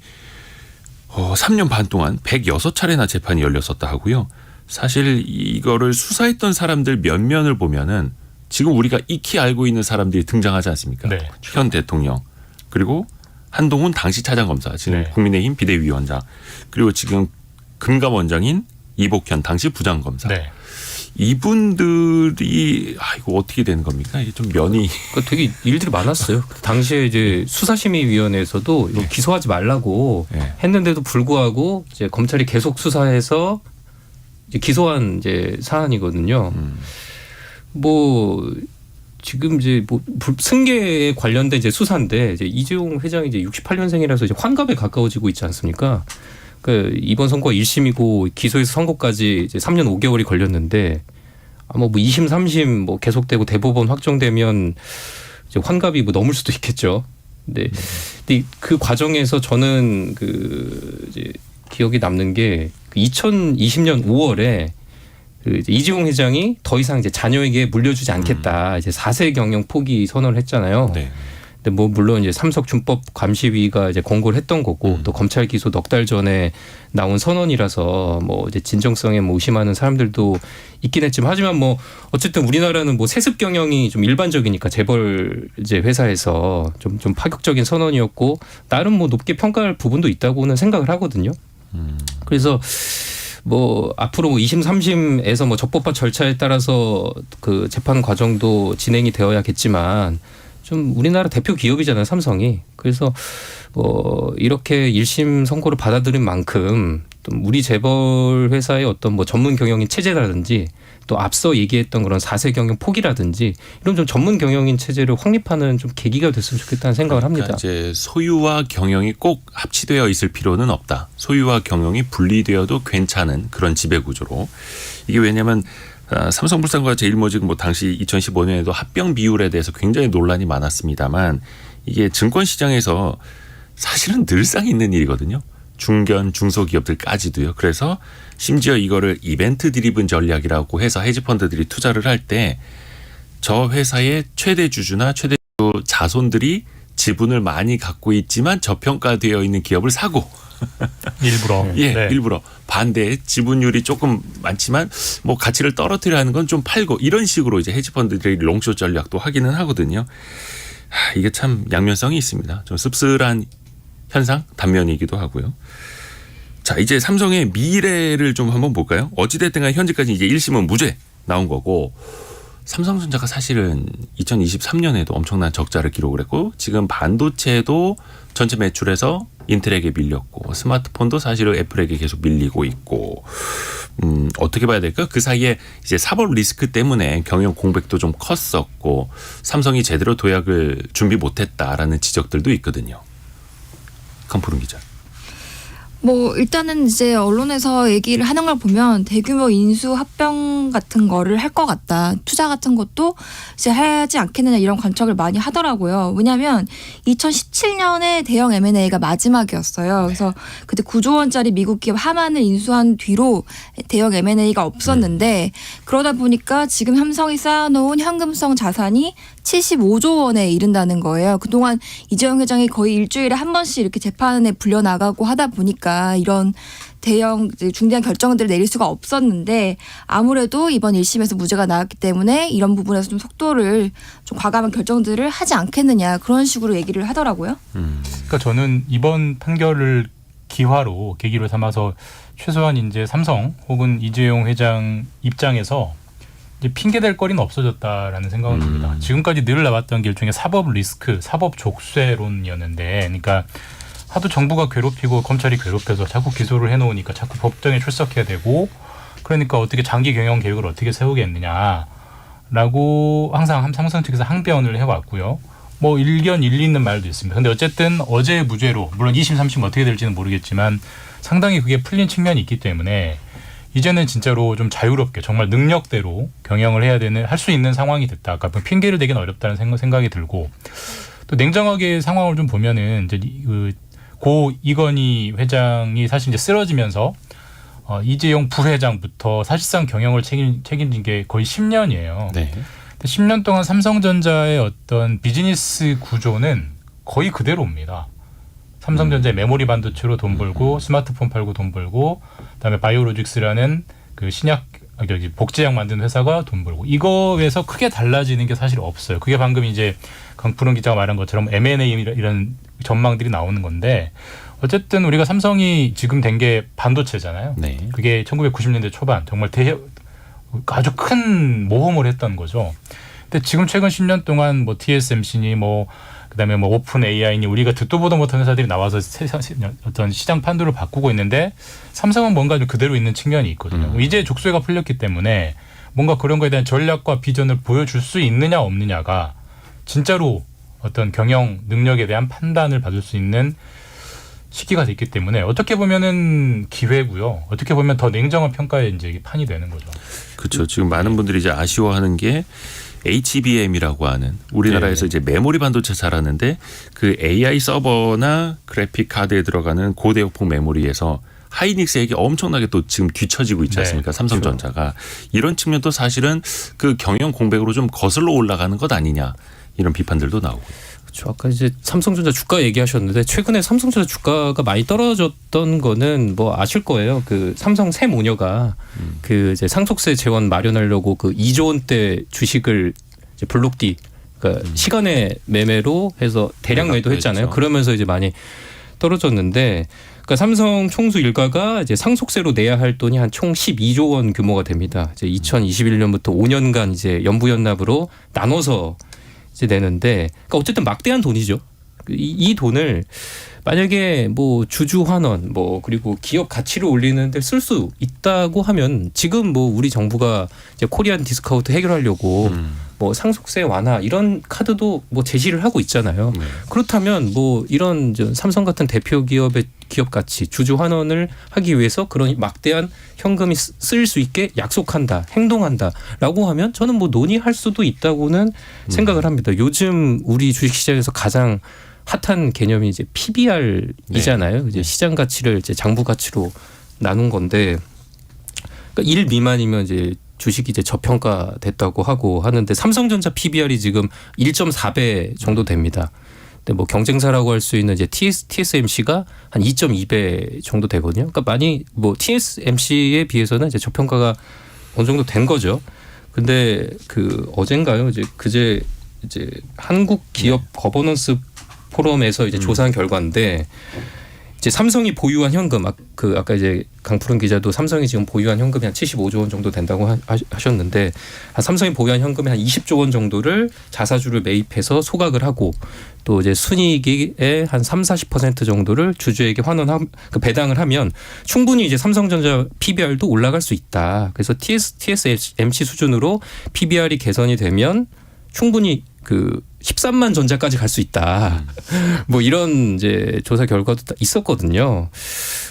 3년 반 동안 106차례나 재판이 열렸었다 하고요. 사실 이거를 수사했던 사람들 몇 면을 보면은 지금 우리가 익히 알고 있는 사람들이 등장하지 않습니까? 네. 현 대통령 그리고 한동훈 당시 차장검사 지금 네. 국민의힘 비대위원장 그리고 지금 금감원장인 이복현 당시 부장검사 네. 이분들이 이거 어떻게 되는 겁니까? 이게 좀 면이 그러니까 되게 일들이 많았어요. 당시에 이제 수사심의위원회에서도 이거 기소하지 말라고 네. 했는데도 불구하고 이제 검찰이 계속 수사해서 이제 기소한 이제 사안이거든요. 뭐 지금 이제 뭐 승계에 관련된 이제 수사인데 이제 이재용 회장이 이제 68년생이라서 이제 환갑에 가까워지고 있지 않습니까? 그 이번 선고가 1심이고 기소에서 선고까지 이제 3년 5개월이 걸렸는데 아마 뭐 2심, 3심 뭐 계속되고 대법원 확정되면 이제 환갑이 뭐 넘을 수도 있겠죠. 근데 그 과정에서 저는 그 이제 기억이 남는 게 2020년 5월에 그 이제 이재용 회장이 더 이상 이제 자녀에게 물려주지 않겠다. 이제 4세 경영 포기 선언을 했잖아요. 네. 근데 뭐 물론 이제 삼석준법 감시위가 이제 권고를 했던 거고 또 검찰 기소 넉 달 전에 나온 선언이라서 뭐 이제 진정성에 뭐 의심하는 사람들도 있긴 했지만 하지만 뭐 어쨌든 우리나라는 뭐 세습 경영이 좀 일반적이니까 재벌 이제 회사에서 좀 파격적인 선언이었고 나름 뭐 높게 평가할 부분도 있다고는 생각을 하거든요. 그래서 뭐 앞으로 뭐 2심, 3심에서 뭐 적법한 절차에 따라서 그 재판 과정도 진행이 되어야겠지만 좀 우리나라 대표 기업이잖아요, 삼성이. 그래서 뭐 이렇게 1심 선고를 받아들인 만큼 또 우리 재벌 회사의 어떤 뭐 전문 경영인 체제라든지 또 앞서 얘기했던 그런 4세 경영 포기라든지 이런 좀 전문 경영인 체제를 확립하는 좀 계기가 됐으면 좋겠다는 생각을 합니다. 그러니까 이제 소유와 경영이 꼭 합치되어 있을 필요는 없다. 소유와 경영이 분리되어도 괜찮은 그런 지배 구조로. 이게 왜냐하면 삼성물산과 제일모직 뭐 당시 2015년에도 합병 비율에 대해서 굉장히 논란이 많았습니다만 이게 증권시장에서 사실은 늘상 있는 일이거든요. 중견 중소기업들까지도요. 그래서 심지어 이거를 이벤트 드리븐 전략이라고 해서 헤지펀드들이 투자를 할 때 저 회사의 최대 주주나 최대 주주 자손들이 지분을 많이 갖고 있지만 저평가되어 있는 기업을 사고 일부러. 예, 네. 일부러 반대 지분율이 조금 많지만 뭐 가치를 떨어뜨려 하는 건 좀 팔고 이런 식으로 이제 헤지펀드들이 롱숏 전략도 하기는 하거든요. 이게 참 양면성이 있습니다. 좀 씁쓸한 현상 단면이기도 하고요. 자, 이제 삼성의 미래를 좀 한번 볼까요? 어찌됐든 간 현재까지 이제 1심은 무죄 나온 거고 삼성전자가 사실은 2023년에도 엄청난 적자를 기록을 했고 지금 반도체도 전체 매출에서 인텔에게 밀렸고 스마트폰도 사실은 애플에게 계속 밀리고 있고 어떻게 봐야 될까? 그 사이에 이제 사법 리스크 때문에 경영 공백도 좀 컸었고 삼성이 제대로 도약을 준비 못했다라는 지적들도 있거든요. 강푸른 기자. 뭐 일단은 이제 언론에서 얘기를 하는 걸 보면 대규모 인수 합병 같은 거를 할 것 같다. 투자 같은 것도 이제 하지 않겠느냐 이런 관측을 많이 하더라고요. 왜냐하면 2017년에 대형 M&A가 마지막이었어요. 그래서 그때 9조 원짜리 미국 기업 하만을 인수한 뒤로 대형 M&A가 없었는데 그러다 보니까 지금 삼성이 쌓아놓은 현금성 자산이 75조 원에 이른다는 거예요. 그동안 이재용 회장이 거의 일주일에 한 번씩 이렇게 재판에 불려나가고 하다 보니까 이런 대형 중대한 결정들을 내릴 수가 없었는데 아무래도 이번 1심에서 무죄가 나왔기 때문에 이런 부분에서 좀 속도를 좀 과감한 결정들을 하지 않겠느냐 그런 식으로 얘기를 하더라고요. 그러니까 저는 이번 판결을 기화로 계기로 삼아서 최소한 이제 삼성 혹은 이재용 회장 입장에서 이제 핑계댈 거리는 없어졌다라는 생각은 듭니다. 지금까지 늘 나왔던 길 중에 사법 리스크, 사법 족쇄론이었는데, 그러니까 하도 정부가 괴롭히고 검찰이 괴롭혀서 자꾸 기소를 해놓으니까 자꾸 법정에 출석해야 되고, 그러니까 어떻게 장기 경영 계획을 어떻게 세우겠느냐라고 항상 삼성 측에서 항변을 해왔고요. 뭐 일견 일리 있는 말도 있습니다. 근데 어쨌든 어제 무죄로, 물론 2심, 3심 어떻게 될지는 모르겠지만 상당히 그게 풀린 측면이 있기 때문에 이제는 진짜로 좀 자유롭게 정말 능력대로 경영을 해야 되는 할 수 있는 상황이 됐다. 그러니까 핑계를 대기는 어렵다는 생각이 들고 또 냉정하게 상황을 좀 보면은 이제 고 이건희 회장이 사실 이제 쓰러지면서 이재용 부회장부터 사실상 경영을 책임진 게 거의 10년이에요. 네. 10년 동안 삼성전자의 어떤 비즈니스 구조는 거의 그대로입니다. 삼성전자의 메모리 반도체로 돈 벌고 스마트폰 팔고 돈 벌고 그다음에 바이오로직스라는 그 신약 저기 복제약 만드는 회사가 돈 벌고 이거에서 크게 달라지는 게 사실 없어요. 그게 방금 이제 강푸른 기자가 말한 것처럼 M&A 이런 전망들이 나오는 건데 어쨌든 우리가 삼성이 지금 된 게 반도체잖아요. 네. 그게 1990년대 초반 정말 아주 큰 모험을 했던 거죠. 근데 지금 최근 10년 동안 뭐 TSMC니 뭐 그다음에 뭐 오픈 AI니 우리가 듣도 보도 못한 회사들이 나와서 어떤 시장 판도를 바꾸고 있는데 삼성은 뭔가 좀 그대로 있는 측면이 있거든요. 이제 족쇄가 풀렸기 때문에 뭔가 그런 거에 대한 전략과 비전을 보여줄 수 있느냐 없느냐가 진짜로 어떤 경영 능력에 대한 판단을 받을 수 있는 시기가 됐기 때문에 어떻게 보면은 기회고요. 어떻게 보면 더 냉정한 평가에 이제 판이 되는 거죠. 그렇죠. 지금 많은 분들이 이제 아쉬워하는 게 HBM이라고 하는 우리나라에서 이제 메모리 반도체 잘하는데 그 AI 서버나 그래픽 카드에 들어가는 고대역폭 메모리에서 하이닉스에게 엄청나게 또 지금 뒤처지고 있지 않습니까? 삼성전자가. 이런 측면도 사실은 그 경영 공백으로 좀 거슬러 올라가는 것 아니냐 이런 비판들도 나오고. 그렇죠. 아까 이제 삼성전자 주가 얘기하셨는데 최근에 삼성전자 주가가 많이 떨어졌던 거는 뭐 아실 거예요. 그 삼성 새 모녀가 그 이제 상속세 재원 마련하려고 그 2조 원대 주식을 이제 블록디 그러니까 시간의 매매로 해서 대량 매도했잖아요. 그러면서 이제 많이 떨어졌는데 그러니까 삼성 총수 일가가 이제 상속세로 내야 할 돈이 한 총 12조 원 규모가 됩니다. 이제 2021년부터 5년간 이제 연부연납으로 나눠서 이제 내는데, 그러니까 어쨌든 막대한 돈이죠. 이 돈을 만약에 뭐 주주 환원, 뭐 그리고 기업 가치를 올리는데 쓸 수 있다고 하면 지금 뭐 우리 정부가 이제 코리안 디스카운트 해결하려고 뭐 상속세 완화 이런 카드도 뭐 제시를 하고 있잖아요. 그렇다면 뭐 이런 삼성 같은 대표 기업의 기업 가치, 주주 환원을 하기 위해서 그런 막대한 현금이 쓰일 수 있게 약속한다, 행동한다라고 하면 저는 뭐 논의할 수도 있다고는 생각을 합니다. 요즘 우리 주식시장에서 가장 핫한 개념이 이제 PBR이잖아요. 네. 이제 시장 가치를 이제 장부 가치로 나눈 건데, 그러니까 1 미만이면 이제 주식이 이제 저평가 됐다고 하고 하는데 삼성전자 PBR이 지금 1.4배 정도 됩니다. 근데 뭐 경쟁사라고 할 수 있는 이제 TSMC가 한 2.2배 정도 되거든요. 그러니까 많이 뭐 TSMC에 비해서는 이제 저평가가 어느 정도 된 거죠. 근데 그 어젠가요? 이제 그제 이제 한국 기업 거버넌스 포럼에서 이제 조사한 결과인데 이제 삼성이 보유한 현금 아까 이제 강푸른 기자도 삼성이 지금 보유한 현금이 한 75조 원 정도 된다고 하셨는데 삼성이 보유한 현금의 한 20조 원 정도를 자사주를 매입해서 소각을 하고 또 이제 순이익의 한 30-40% 정도를 주주에게 배당을 하면 충분히 이제 삼성전자 PBR도 올라갈 수 있다. 그래서 TSMC 수준으로 PBR이 개선이 되면 충분히 그 13만 전자까지 갈 수 있다. 뭐 이런 이제 조사 결과도 있었거든요.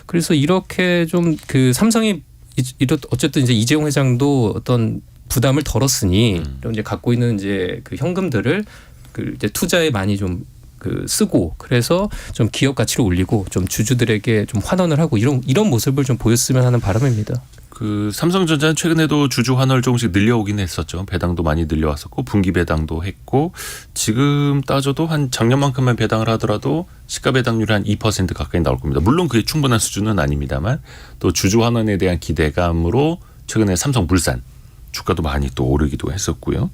그래서 이렇게 좀 그 삼성이 어쨌든 이제 이재용 회장도 어떤 부담을 덜었으니 이제 갖고 있는 이제 그 현금들을 그 이제 투자에 많이 좀 그 쓰고 그래서 좀 기업 가치를 올리고 좀 주주들에게 좀 환원을 하고 이런 모습을 좀 보였으면 하는 바람입니다. 그 삼성전자는 최근에도 주주 환원을 조금씩 늘려오긴 했었죠. 배당도 많이 늘려왔었고 분기 배당도 했고 지금 따져도 한 작년만큼만 배당을 하더라도 시가 배당률이 한 2% 가까이 나올 겁니다. 물론 그게 충분한 수준은 아닙니다만 또 주주 환원에 대한 기대감으로 최근에 삼성물산 주가도 많이 또 오르기도 했었고요.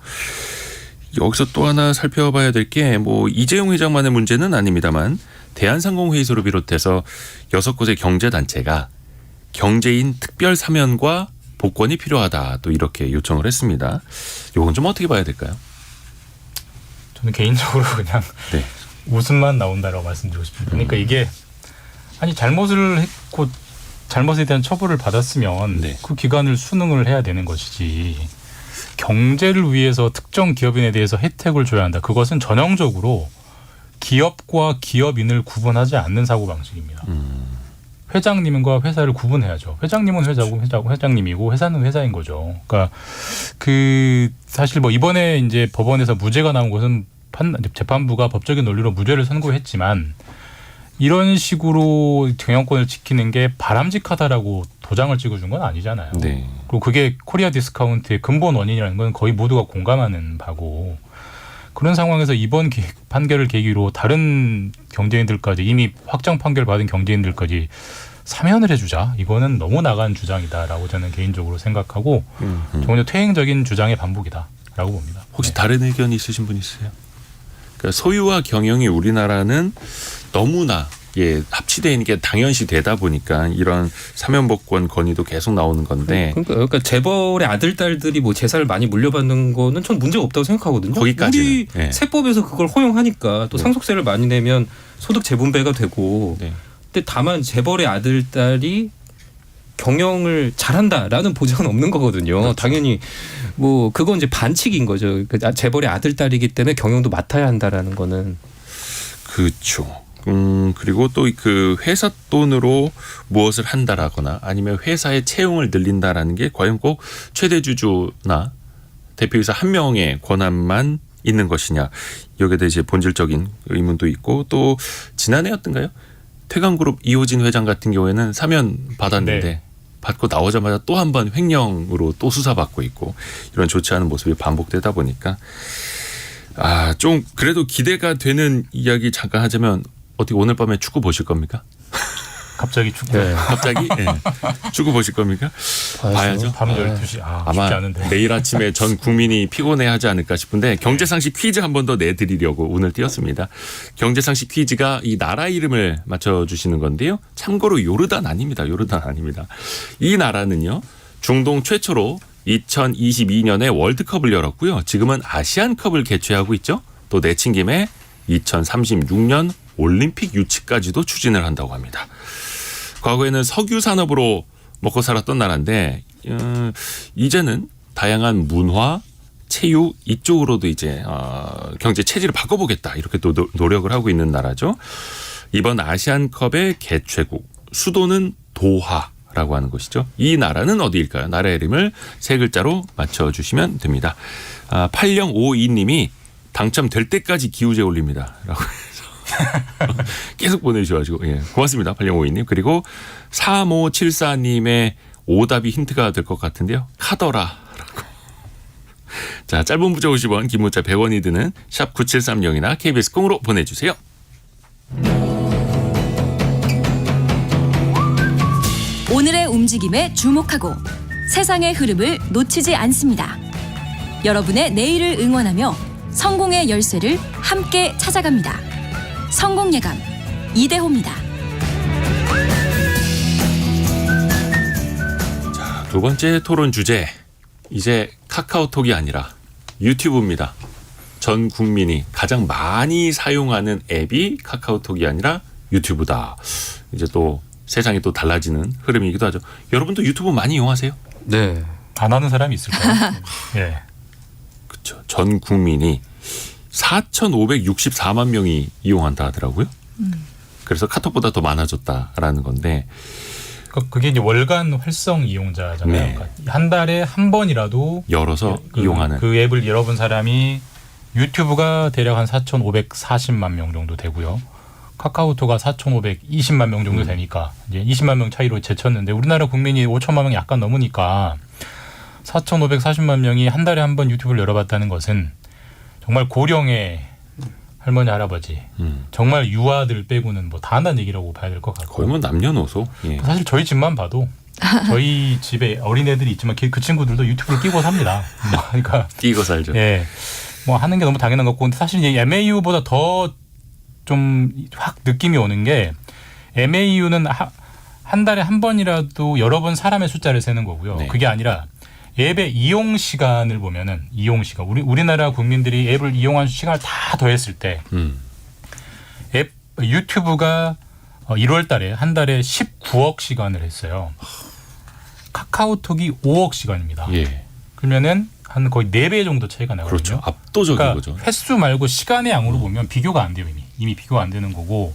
여기서 또 하나 살펴봐야 될 게 뭐 이재용 회장만의 문제는 아닙니다만 대한상공회의소를 비롯해서 6곳의 경제단체가 경제인 특별 사면과 복권이 필요하다 또 이렇게 요청을 했습니다. 이건 좀 어떻게 봐야 될까요? 저는 개인적으로 그냥 네. 웃음만 나온다라고 말씀드리고 싶습니다. 그러니까 이게 아니 잘못을 했고 잘못에 대한 처벌을 받았으면 네. 그 기간을 수능을 해야 되는 것이지 경제를 위해서 특정 기업인에 대해서 혜택을 줘야 한다. 그것은 전형적으로 기업과 기업인을 구분하지 않는 사고방식입니다. 회장님과 회사를 구분해야죠. 회장님은 회장님이고 회사는 회사인 거죠. 그러니까 그 사실 뭐 이번에 이제 법원에서 무죄가 나온 것은 재판부가 법적인 논리로 무죄를 선고했지만 이런 식으로 경영권을 지키는 게 바람직하다라고 도장을 찍어준 건 아니잖아요. 네. 그리고 그게 코리아 디스카운트의 근본 원인이라는 건 거의 모두가 공감하는 바고 그런 상황에서 이번 판결을 계기로 다른 경제인들까지 이미 확정 판결 받은 경제인들까지 사면을 해주자. 이거는 너무 나간 주장이다라고 저는 개인적으로 생각하고 정말 퇴행적인 주장의 반복이다라고 봅니다. 혹시 네. 다른 의견 있으신 분 있으세요? 그러니까 소유와 경영이 우리나라는 너무나 합치되어 있는 게 당연시 되다 보니까 이런 사면복권 건의도 계속 나오는 건데 그러니까 재벌의 아들 딸들이 뭐 재산을 많이 물려받는 거는 전 문제가 없다고 생각하거든요. 거기까지는. 우리 네. 세법에서 그걸 허용하니까 또 네. 상속세를 많이 내면 소득 재분배가 되고. 네. 근데 다만 재벌의 아들 딸이 경영을 잘한다라는 보장은 없는 거거든요. 그렇죠. 당연히 뭐 그건 이제 반칙인 거죠. 그 재벌의 아들 딸이기 때문에 경영도 맡아야 한다라는 거는. 그렇죠. 그리고 또 그 회사 돈으로 무엇을 한다라거나 아니면 회사의 채용을 늘린다라는 게 과연 꼭 최대 주주나 대표이사 한 명의 권한만 있는 것이냐. 여기에 대해 이제 본질적인 의문도 있고 또 지난해였던가요? 태광그룹 이호진 회장 같은 경우에는 사면 받았는데 네. 받고 나오자마자 또 한 번 횡령으로 또 수사받고 있고 이런 좋지 않은 모습이 반복되다 보니까 좀 그래도 기대가 되는 이야기 잠깐 하자면 어떻게 오늘 밤에 축구 보실 겁니까? 갑자기 축구. 네. 갑자기 축구 보실 겁니까? 봐야죠. 밤 12시. 아마 쉽지 않은데. 내일 아침에 전 국민이 피곤해하지 않을까 싶은데 경제상식 퀴즈 한 번 더 내드리려고 오늘 띄웠습니다. 경제상식 퀴즈가 이 나라 이름을 맞춰주시는 건데요. 참고로 요르단 아닙니다. 요르단 아닙니다. 이 나라는요. 중동 최초로 2022년에 월드컵을 열었고요. 지금은 아시안컵을 개최하고 있죠. 또 내친 김에 2036년 올림픽 유치까지도 추진을 한다고 합니다. 과거에는 석유 산업으로 먹고 살았던 나라인데 이제는 다양한 문화, 체육 이쪽으로도 이제 경제 체질을 바꿔보겠다 이렇게 또 노력을 하고 있는 나라죠. 이번 아시안컵의 개최국 수도는 도하라고 하는 곳이죠. 이 나라는 어디일까요? 나라 이름을 세 글자로 맞춰주시면 됩니다. 8052님이 당첨될 때까지 기우제 올립니다. 라고 해서 계속 보내주셔가지고 고맙습니다. 8052님. 그리고 3574님의 오답이 힌트가 될 것 같은데요. 카더라. 라고. 자, 짧은 문자 50원, 긴 문자 100원이 드는 샵 9730이나 KBS 콩으로 보내주세요. 오늘의 움직임에 주목하고 세상의 흐름을 놓치지 않습니다. 여러분의 내일을 응원하며 성공의 열쇠를 함께 찾아갑니다. 성공예감 이대호입니다. 자, 두 번째 토론 주제. 이제 카카오톡이 아니라 유튜브입니다. 전 국민이 가장 많이 사용하는 앱이 카카오톡이 아니라 유튜브다. 이제 또 세상이 또 달라지는 흐름이기도 하죠. 여러분도 유튜브 많이 이용하세요? 네. 안 하는 사람이 있을까요? 예. 그렇죠. 전 국민이 4,564만 명이 이용한다 하더라고요. 그래서 카톡보다 더 많아졌다라는 건데 그게 이제 월간 활성 이용자잖아요. 네. 그러니까 한 달에 한 번이라도 열어서 이용하는. 그 앱을 열어본 사람이 유튜브가 대략 한 4,540만 명 정도 되고요. 카카오톡가 4,520만 명 정도 되니까 이제 20만 명 차이로 제쳤는데 우리나라 국민이 5천만 명이 약간 넘으니까 4,540만 명이 한 달에 한 번 유튜브를 열어봤다는 것은 정말 고령의 할머니 할아버지 정말 유아들 빼고는 뭐 다 한다는 얘기라고 봐야 될 것 같고 거의 뭐 남녀노소. 예. 사실 저희 집만 봐도 저희 집에 어린애들이 있지만 그 친구들도 유튜브를 끼고 삽니다. 그러니까 끼고 살죠. 예, 뭐 하는 게 너무 당연한 것 같고 근데 사실 이제 MAU보다 더 좀 확 느낌이 오는 게 MAU는 한 달에 한 번이라도 여러 번 사람의 숫자를 세는 거고요. 네. 그게 아니라 앱의 이용 시간을 보면은 이용 시간 우리나라 국민들이 앱을 이용한 시간을 다 더했을 때 앱 유튜브가 1월 달에 한 달에 19억 시간을 했어요. 카카오톡이 5억 시간입니다. 예. 그러면은 한 거의 4배 정도 차이가 나거든요. 그렇죠. 압도적인 그러니까 거죠. 횟수 말고 시간의 양으로 보면 비교가 안 돼요. 이미 비교가 안 되는 거고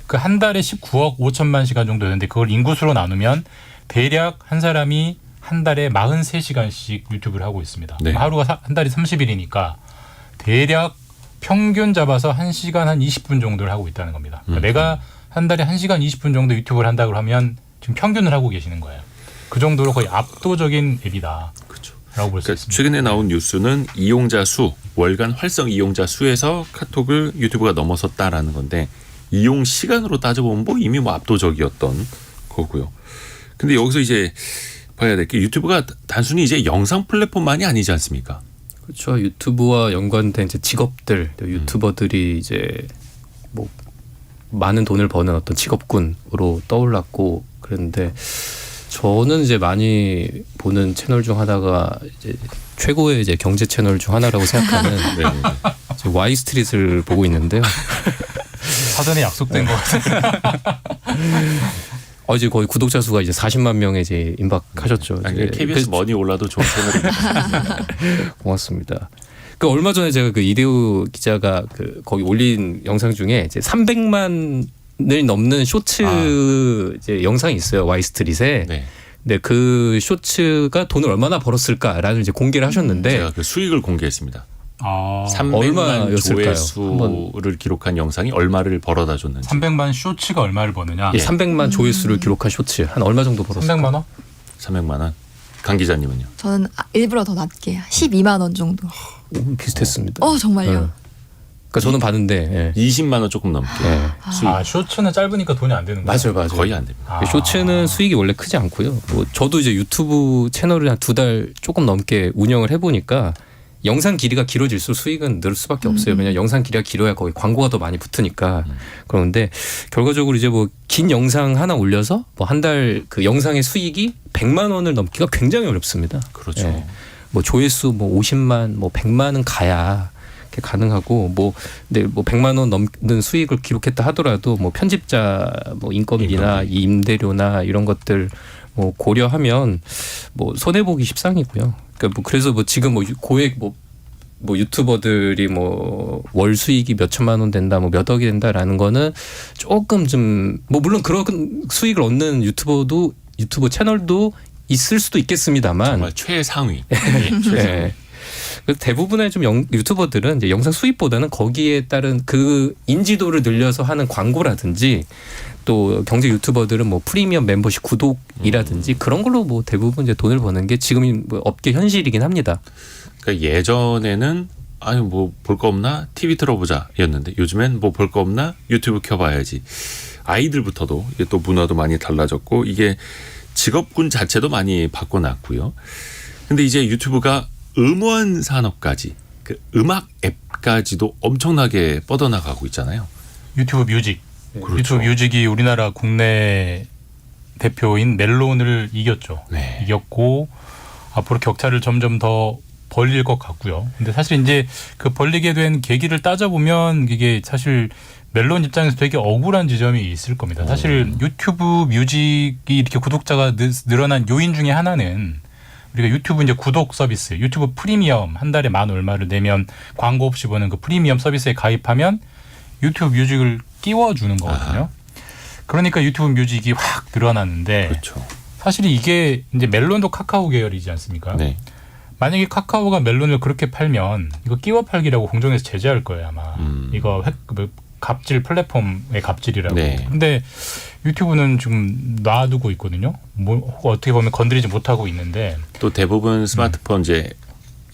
그 한 달에 19억 5천만 시간 정도 되는데 그걸 인구수로 나누면 대략 한 사람이 한 달에 43시간씩 유튜브를 하고 있습니다. 네. 하루가 한 달이 30일이니까 대략 평균 잡아서 1시간 한 20분 정도를 하고 있다는 겁니다. 그러니까 내가 한 달에 1시간 20분 정도 유튜브를 한다고 하면 지금 평균을 하고 계시는 거예요. 그 정도로 거의 압도적인 앱이다. 그렇죠. 라고 볼 수 그러니까 있습니다. 최근에 나온 뉴스는 이용자 수, 월간 활성 이용자 수에서 카톡을 유튜브가 넘어섰다라는 건데 이용 시간으로 따져보면 뭐 이미 뭐 압도적이었던 거고요. 근데 여기서 이제 봐야 될 게 유튜브가 단순히 이제 영상 플랫폼만이 아니지 않습니까? 그렇죠. 유튜브와 연관된 이제 직업들, 유튜버들이 이제 뭐 많은 돈을 버는 어떤 직업군으로 떠올랐고 그랬는데 저는 이제 많이 보는 채널 중 하나가 이제 최고의 이제 경제 채널 중 하나라고 생각하는 네. Y 스트릿을 보고 있는데요. 사전에 약속된 것 같아요. 이제 거의 구독자 수가 이제 40만 명에 이제 임박하셨죠. 아니, 이제 KBS 머니 올라도 좋은 채널입니다. 고맙습니다. 그 얼마 전에 제가 그 이대호 기자가 그 거기 올린 영상 중에 이제 300만을 넘는 쇼츠 이제 영상이 있어요. Y 스트릿에. 네. 근데 그 쇼츠가 돈을 얼마나 벌었을까라는 이제 공개를 하셨는데 제가 그 수익을 공개했습니다. 아, 300만 얼마였을까요? 조회수를 기록한 영상이 얼마를 벌어다 줬는지. 300만 쇼츠가 얼마를 버느냐? 예, 300만 조회수를 기록한 쇼츠 한 얼마 정도 벌었을까요? 300만 원? 300만 원. 강 기자님은요? 저는 일부러 더 낮게 12만 원 정도. 비슷했습니다. 정말요? 네. 그러니까 저는 봤는데 20만 원 조금 넘게. 예. 수익. 아, 쇼츠는 짧으니까 돈이 안 되는 거예요? 맞아요. 거의 안 됩니다. 아. 쇼츠는 수익이 원래 크지 않고요. 뭐 저도 이제 유튜브 채널을 한 2달 조금 넘게 운영을 해보니까 영상 길이가 길어질수록 수익은 늘 수밖에 없어요. 왜냐하면 영상 길이가 길어야 거기 광고가 더 많이 붙으니까. 그런데 결과적으로 이제 뭐 긴 영상 하나 올려서 뭐 한 달 그 영상의 수익이 100만 원을 넘기가 굉장히 어렵습니다. 그렇죠. 예. 뭐 조회수 뭐 50만, 뭐 100만은 가야 이렇게 가능하고 뭐 근데 뭐 100만 원 넘는 수익을 기록했다 하더라도 뭐 편집자 뭐 인건비나 인건비. 임대료나 이런 것들 뭐 고려하면 뭐 손해 보기 십상이고요. 그러니까 뭐 그래서 뭐 지금 뭐 고액 뭐 유튜버들이 뭐 월 수익이 몇 천만 원 된다, 뭐 몇 억이 된다라는 거는 조금 좀 뭐 물론 그런 수익을 얻는 유튜버 채널도 있을 수도 있겠습니다만 정말 최상위. 네. 그래서 대부분의 좀 유튜버들은 이제 영상 수입보다는 거기에 따른 그 인지도를 늘려서 하는 광고라든지 또 경제 유튜버들은 뭐 프리미엄 멤버십 구독이라든지 그런 걸로 뭐 대부분 이제 돈을 버는 게 지금 뭐 업계 현실이긴 합니다. 그러니까 예전에는 아니 뭐 볼 거 없나 TV 틀어보자였는데 요즘엔 뭐 볼 거 없나 유튜브 켜봐야지. 아이들부터도 이게 또 문화도 많이 달라졌고 이게 직업군 자체도 많이 바꿔놨고요. 근데 이제 유튜브가 음원 산업까지 그 음악 앱까지도 엄청나게 뻗어나가고 있잖아요. 유튜브 뮤직. 그렇죠. 유튜브 뮤직이 우리나라 국내 대표인 멜론을 이겼죠. 네. 이겼고 앞으로 격차를 점점 더 벌릴 것 같고요. 근데 사실 이제 그 벌리게 된 계기를 따져보면 이게 사실 멜론 입장에서 되게 억울한 지점이 있을 겁니다. 사실 유튜브 뮤직이 이렇게 구독자가 늘어난 요인 중에 하나는 우리가 유튜브 이제 구독 서비스, 유튜브 프리미엄 한 달에 만 얼마를 내면 광고 없이 보는 그 프리미엄 서비스에 가입하면 유튜브 뮤직을 끼워주는 거거든요. 그러니까 유튜브 뮤직이 확 늘어났는데 그렇죠. 사실 이게 이제 멜론도 카카오 계열이지 않습니까? 네. 만약에 카카오가 멜론을 그렇게 팔면 이거 끼워 팔기라고 공정에서 제재할 거예요 아마. 이거 갑질 플랫폼의 갑질이라고. 네. 근데 유튜브는 지금 놔두고 있거든요. 뭐 어떻게 보면 건드리지 못하고 있는데. 또 대부분 스마트폰 이제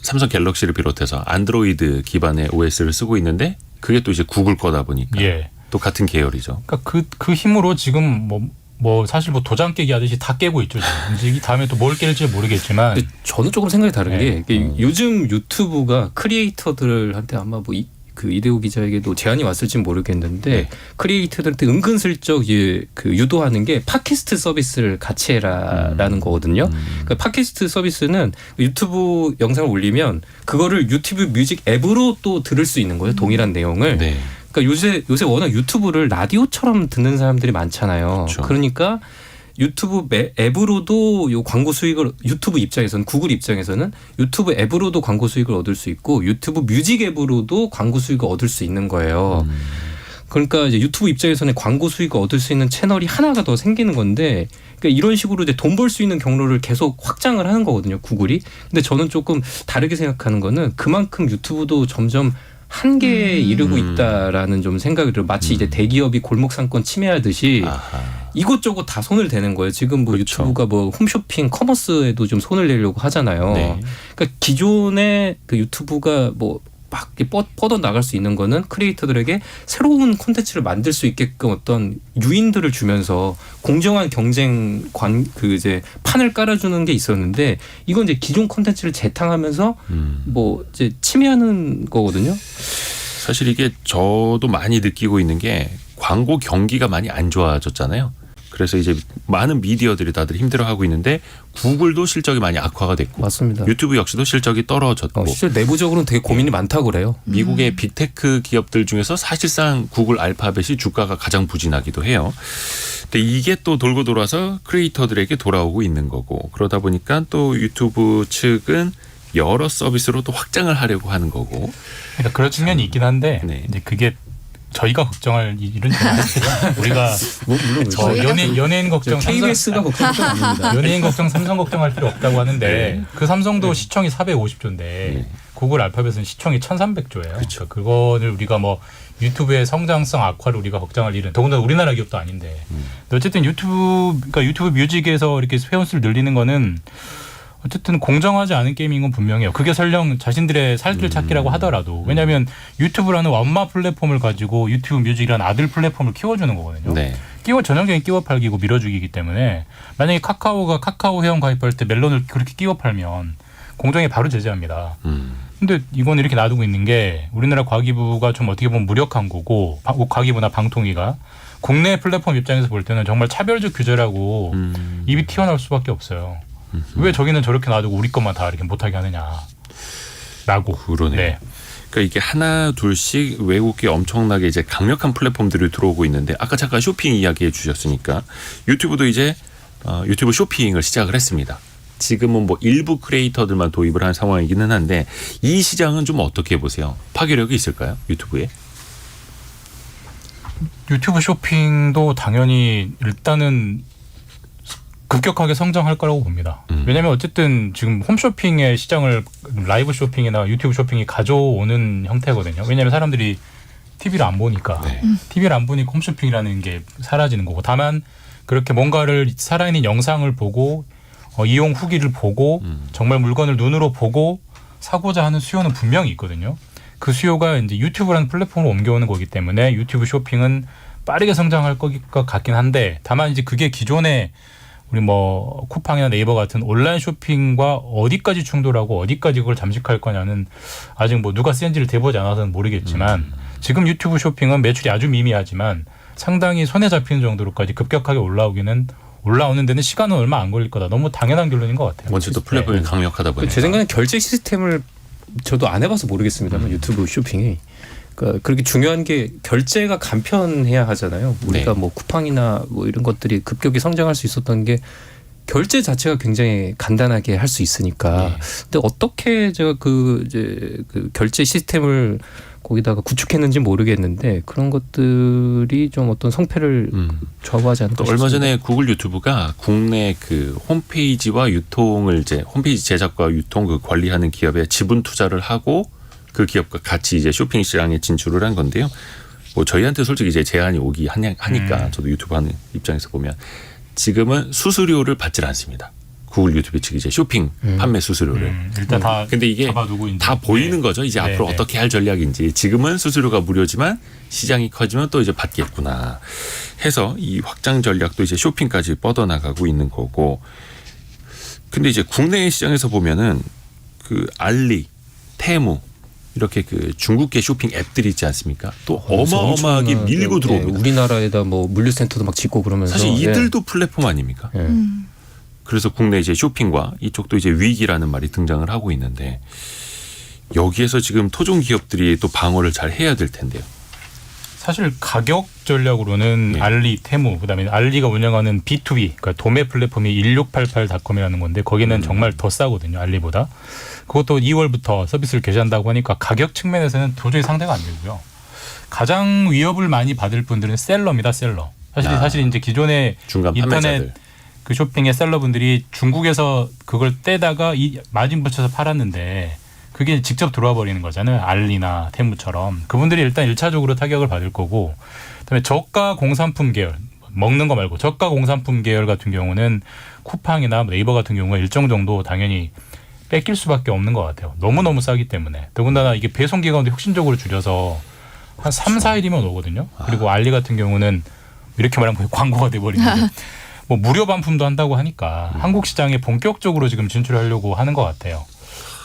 삼성 갤럭시를 비롯해서 안드로이드 기반의 OS를 쓰고 있는데 그게 또 이제 구글 거다 보니까 예. 또 같은 계열이죠. 그러니까 그 힘으로 지금 뭐 사실 뭐 도장 깨기 하듯이 다 깨고 있죠. 지금. 이제 이 다음에 또 뭘 깰지 모르겠지만. 근데 저는 조금 생각이 다른 네. 게 요즘 유튜브가 크리에이터들한테 아마 뭐 그 이대호 기자에게도 제안이 왔을지 모르겠는데 네. 크리에이터들한테 은근슬쩍 그 유도하는 게 팟캐스트 서비스를 같이 해라라는 거거든요. 그러니까 팟캐스트 서비스는 유튜브 영상을 올리면 그거를 유튜브 뮤직 앱으로 또 들을 수 있는 거예요. 동일한 내용을. 네. 그러니까 요새 워낙 유튜브를 라디오처럼 듣는 사람들이 많잖아요. 그렇죠. 그러니까 유튜브 앱으로도 요 광고 수익을 유튜브 입장에서는 구글 입장에서는 유튜브 앱으로도 광고 수익을 얻을 수 있고 유튜브 뮤직 앱으로도 광고 수익을 얻을 수 있는 거예요. 그러니까 이제 유튜브 입장에서는 광고 수익을 얻을 수 있는 채널이 하나가 더 생기는 건데 그러니까 이런 식으로 이제 돈 벌 수 있는 경로를 계속 확장을 하는 거거든요. 구글이. 근데 저는 조금 다르게 생각하는 거는 그만큼 유튜브도 점점 한계에 이르고 있다라는 좀 생각이 들어요. 마치 이제 대기업이 골목 상권 침해하듯이 아하. 이것저것 다 손을 대는 거예요. 지금 뭐 그렇죠. 유튜브가 뭐 홈쇼핑, 커머스에도 좀 손을 내려고 하잖아요. 네. 그러니까 기존의 그 유튜브가 뭐 막 뻗어 나갈 수 있는 거는 크리에이터들에게 새로운 콘텐츠를 만들 수 있게끔 어떤 유인들을 주면서 공정한 경쟁 이제 판을 깔아주는 게 있었는데 이건 이제 기존 콘텐츠를 재탕하면서 뭐 이제 침해하는 거거든요. 사실 이게 저도 많이 느끼고 있는 게 광고 경기가 많이 안 좋아졌잖아요. 그래서 이제 많은 미디어들이 다들 힘들어하고 있는데 구글도 실적이 많이 악화가 됐고 맞습니다. 유튜브 역시도 실적이 떨어졌고 실제 내부적으로는 되게 고민이 많다고 그래요. 미국의 빅테크 기업들 중에서 사실상 구글 알파벳이 주가가 가장 부진하기도 해요. 근데 이게 또 돌고 돌아서 크리에이터들에게 돌아오고 있는 거고 그러다 보니까 또 유튜브 측은 여러 서비스로 또 확장을 하려고 하는 거고. 그러니까 그런 측면이 있긴 한데 네. 이제 그게 저희가 걱정할 일은 아니고요. 우리가 연예인 걱정, KBS가 걱정이 아닙니다. 연예인 걱정, 삼성 걱정할 필요 없다고 하는데 네. 그 삼성도 시청이 450조인데 네. 구글 알파벳은 시청이 1,300조예요. 그렇죠. 그거를 우리가 뭐 유튜브의 성장성 악화를 우리가 걱정할 일은 더군다나 우리나라 기업도 아닌데. 근데 어쨌든 그러니까 유튜브 뮤직에서 이렇게 회원수를 늘리는 거는 어쨌든 공정하지 않은 게임인 건 분명해요. 그게 설령 자신들의 살 길 찾기라고 하더라도 왜냐하면 유튜브라는 완마 플랫폼을 가지고 유튜브 뮤직이라는 아들 플랫폼을 키워주는 거거든요. 네. 전형적인 끼워 팔기고 밀어주기이기 때문에 만약에 카카오가 카카오 회원 가입할 때 멜론을 그렇게 끼워 팔면 공정에 바로 제재합니다. 근데 이건 이렇게 놔두고 있는 게 우리나라 과기부가 좀 어떻게 보면 무력한 거고 과기부나 방통위가 국내 플랫폼 입장에서 볼 때는 정말 차별적 규제라고 입이 튀어나올 수밖에 없어요. 왜 저기는 저렇게 놔두고 우리 것만 다 이렇게 못하게 하느냐라고. 그러네요. 네. 그러니까 이게 하나 둘씩 외국계 엄청나게 이제 강력한 플랫폼들이 들어오고 있는데 아까 잠깐 쇼핑 이야기해 주셨으니까 유튜브도 이제 유튜브 쇼핑을 시작을 했습니다. 지금은 뭐 일부 크리에이터들만 도입을 한 상황이기는 한데 이 시장은 좀 어떻게 보세요? 파괴력이 있을까요? 유튜브에? 유튜브 쇼핑도 당연히 일단은 급격하게 성장할 거라고 봅니다. 왜냐하면 어쨌든 지금 홈쇼핑의 시장을 라이브 쇼핑이나 유튜브 쇼핑이 가져오는 형태거든요. 왜냐하면 사람들이 TV를 안 보니까 TV를 안 보니까 홈쇼핑이라는 게 사라지는 거고 다만 그렇게 뭔가를 살아있는 영상을 보고 이용 후기를 보고 정말 물건을 눈으로 보고 사고자 하는 수요는 분명히 있거든요. 그 수요가 이제 유튜브라는 플랫폼으로 옮겨오는 거기 때문에 유튜브 쇼핑은 빠르게 성장할 것 같긴 한데 다만 이제 그게 기존의 우리 뭐 쿠팡이나 네이버 같은 온라인 쇼핑과 어디까지 충돌하고 어디까지 그걸 잠식할 거냐는 아직 뭐 누가 센지를 대보지 않아서는 모르겠지만 지금 유튜브 쇼핑은 매출이 아주 미미하지만 상당히 손에 잡히는 정도로까지 급격하게 올라오는 데는 시간은 얼마 안 걸릴 거다. 너무 당연한 결론인 것 같아요. 먼저 또 플랫폼이 네. 강력하다 보니까. 제 생각엔 결제 시스템을 저도 안 해봐서 모르겠습니다만 유튜브 쇼핑이 그러니까 그렇게 중요한 게 결제가 간편해야 하잖아요. 우리가 네. 뭐 쿠팡이나 뭐 이런 것들이 급격히 성장할 수 있었던 게 결제 자체가 굉장히 간단하게 할 수 있으니까. 네. 근데 어떻게 제가 그 결제 시스템을 거기다가 구축했는지 모르겠는데 그런 것들이 좀 어떤 성패를 좌우하지 않을까 또 얼마 싶습니다. 전에 구글 유튜브가 국내 그 홈페이지와 유통을 이제 홈페이지 제작과 유통 그 관리하는 기업에 지분 투자를 하고 그 기업과 같이 이제 쇼핑 시장에 진출을 한 건데요. 뭐 저희한테 솔직히 이제 제한이 오기 하니까 저도 유튜브 하는 입장에서 보면 지금은 수수료를 받질 않습니다. 구글 유튜브 측이 이제 쇼핑 판매 수수료를. 일단 다 근데 이게 잡아두고 이제. 다 보이는 네. 거죠. 이제 네, 앞으로 네. 어떻게 할 전략인지. 지금은 수수료가 무료지만 시장이 커지면 또 이제 받겠구나 해서 이 확장 전략도 이제 쇼핑까지 뻗어나가고 있는 거고. 근데 이제 국내 시장에서 보면은 그 알리, 테무 이렇게 그 중국계 쇼핑 앱들이 있지 않습니까? 또 어마어마하게 밀고 들어옵니다. 우리나라에다 뭐 물류센터도 막 짓고 그러면서 사실 이들도 플랫폼 아닙니까? 예. 그래서 국내 이제 쇼핑과 이쪽도 이제 위기라는 말이 등장을 하고 있는데 여기에서 지금 토종 기업들이 또 방어를 잘 해야 될 텐데요. 사실 가격 전략으로는 네. 알리, 테무, 그다음에 알리가 운영하는 B2B, 그러니까 도매 플랫폼이 1688.com이라는 건데 거기는 정말 더 싸거든요, 알리보다. 그것도 2월부터 서비스를 개시한다고 하니까 가격 측면에서는 도저히 상대가 안 되고요. 가장 위협을 많이 받을 분들은 셀러입니다, 셀러. 사실 이제 기존의 중간 인터넷 판매자들. 그 쇼핑의 셀러분들이 중국에서 그걸 떼다가 마진 붙여서 팔았는데 그게 직접 들어와 버리는 거잖아요. 알리나 테무처럼. 그분들이 일단 1차적으로 타격을 받을 거고 그다음에 저가 공산품 계열, 먹는 거 말고 저가 공산품 계열 같은 경우는 쿠팡이나 네이버 같은 경우가 일정 정도 당연히 뺏길 수밖에 없는 것 같아요. 너무너무 싸기 때문에. 더군다나 이게 배송 기간도 혁신적으로 줄여서 한 3, 4일이면 오거든요. 그리고 알리 같은 경우는 이렇게 말하면 거의 광고가 돼버리는데 뭐 무료 반품도 한다고 하니까 한국 시장에 본격적으로 지금 진출하려고 하는 것 같아요.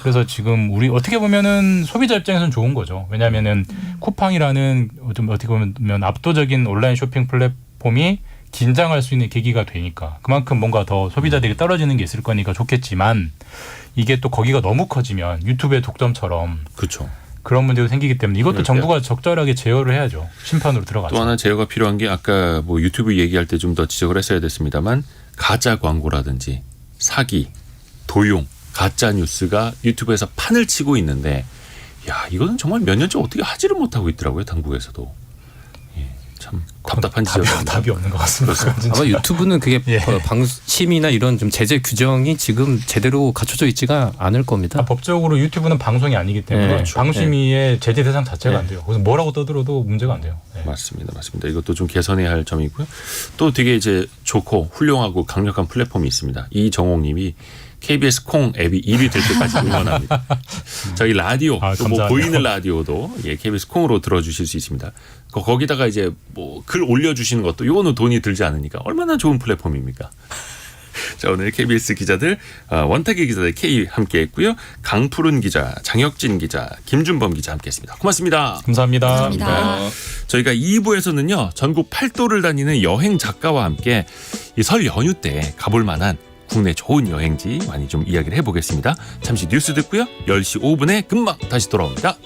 그래서 지금 우리 어떻게 보면은 소비자 입장에서는 좋은 거죠. 왜냐하면은 쿠팡이라는 좀 어떻게 보면 압도적인 온라인 쇼핑 플랫폼이 긴장할 수 있는 계기가 되니까 그만큼 뭔가 더 소비자들이 떨어지는 게 있을 거니까 좋겠지만 이게 또 거기가 너무 커지면 유튜브의 독점처럼 그렇죠. 그런 문제도 생기기 때문에 이것도 그럴 정부가 적절하게 제어를 해야죠. 심판으로 들어가서. 또 하나 제어가 필요한 게 아까 뭐 유튜브 얘기할 때 좀 더 지적을 했어야 됐습니다만 가짜 광고라든지 사기, 도용, 가짜 뉴스가 유튜브에서 판을 치고 있는데 야 이거는 정말 몇 년째 어떻게 하지를 못하고 있더라고요. 당국에서도. 예, 참 답답한 지적입니다. 답이 없는 것 같습니다. 아마 유튜브는 그게 예. 방심이나 이런 좀 제재 규정이 지금 제대로 갖춰져 있지가 않을 겁니다. 법적으로 유튜브는 방송이 아니기 때문에 네. 방심위의 제재 대상 자체가 네. 안 돼요. 그래서 뭐라고 떠들어도 문제가 안 돼요. 네. 맞습니다. 이것도 좀 개선해야 할 점이고요. 또 되게 이제 좋고 훌륭하고 강력한 플랫폼이 있습니다. 이정옥님이 KBS 콩 앱이 1위 될 때까지 응원합니다. 저희 라디오 또 뭐 감사합니다. 보이는 라디오도 예, KBS 콩으로 들어주실 수 있습니다. 거기다가 이제 뭐 글 올려주시는 것도 이거는 돈이 들지 않으니까 얼마나 좋은 플랫폼입니까? 자 오늘 KBS 기자들 원탁의 기자들 K 함께했고요. 강푸른 기자, 장혁진 기자, 김준범 기자 함께했습니다. 고맙습니다. 감사합니다. 감사합니다. 저희가 2부에서는요 전국 8도를 다니는 여행 작가와 함께 이 설 연휴 때 가볼 만한 국내 좋은 여행지 많이 좀 이야기를 해보겠습니다. 잠시 뉴스 듣고요. 10시 5분에 금방 다시 돌아옵니다.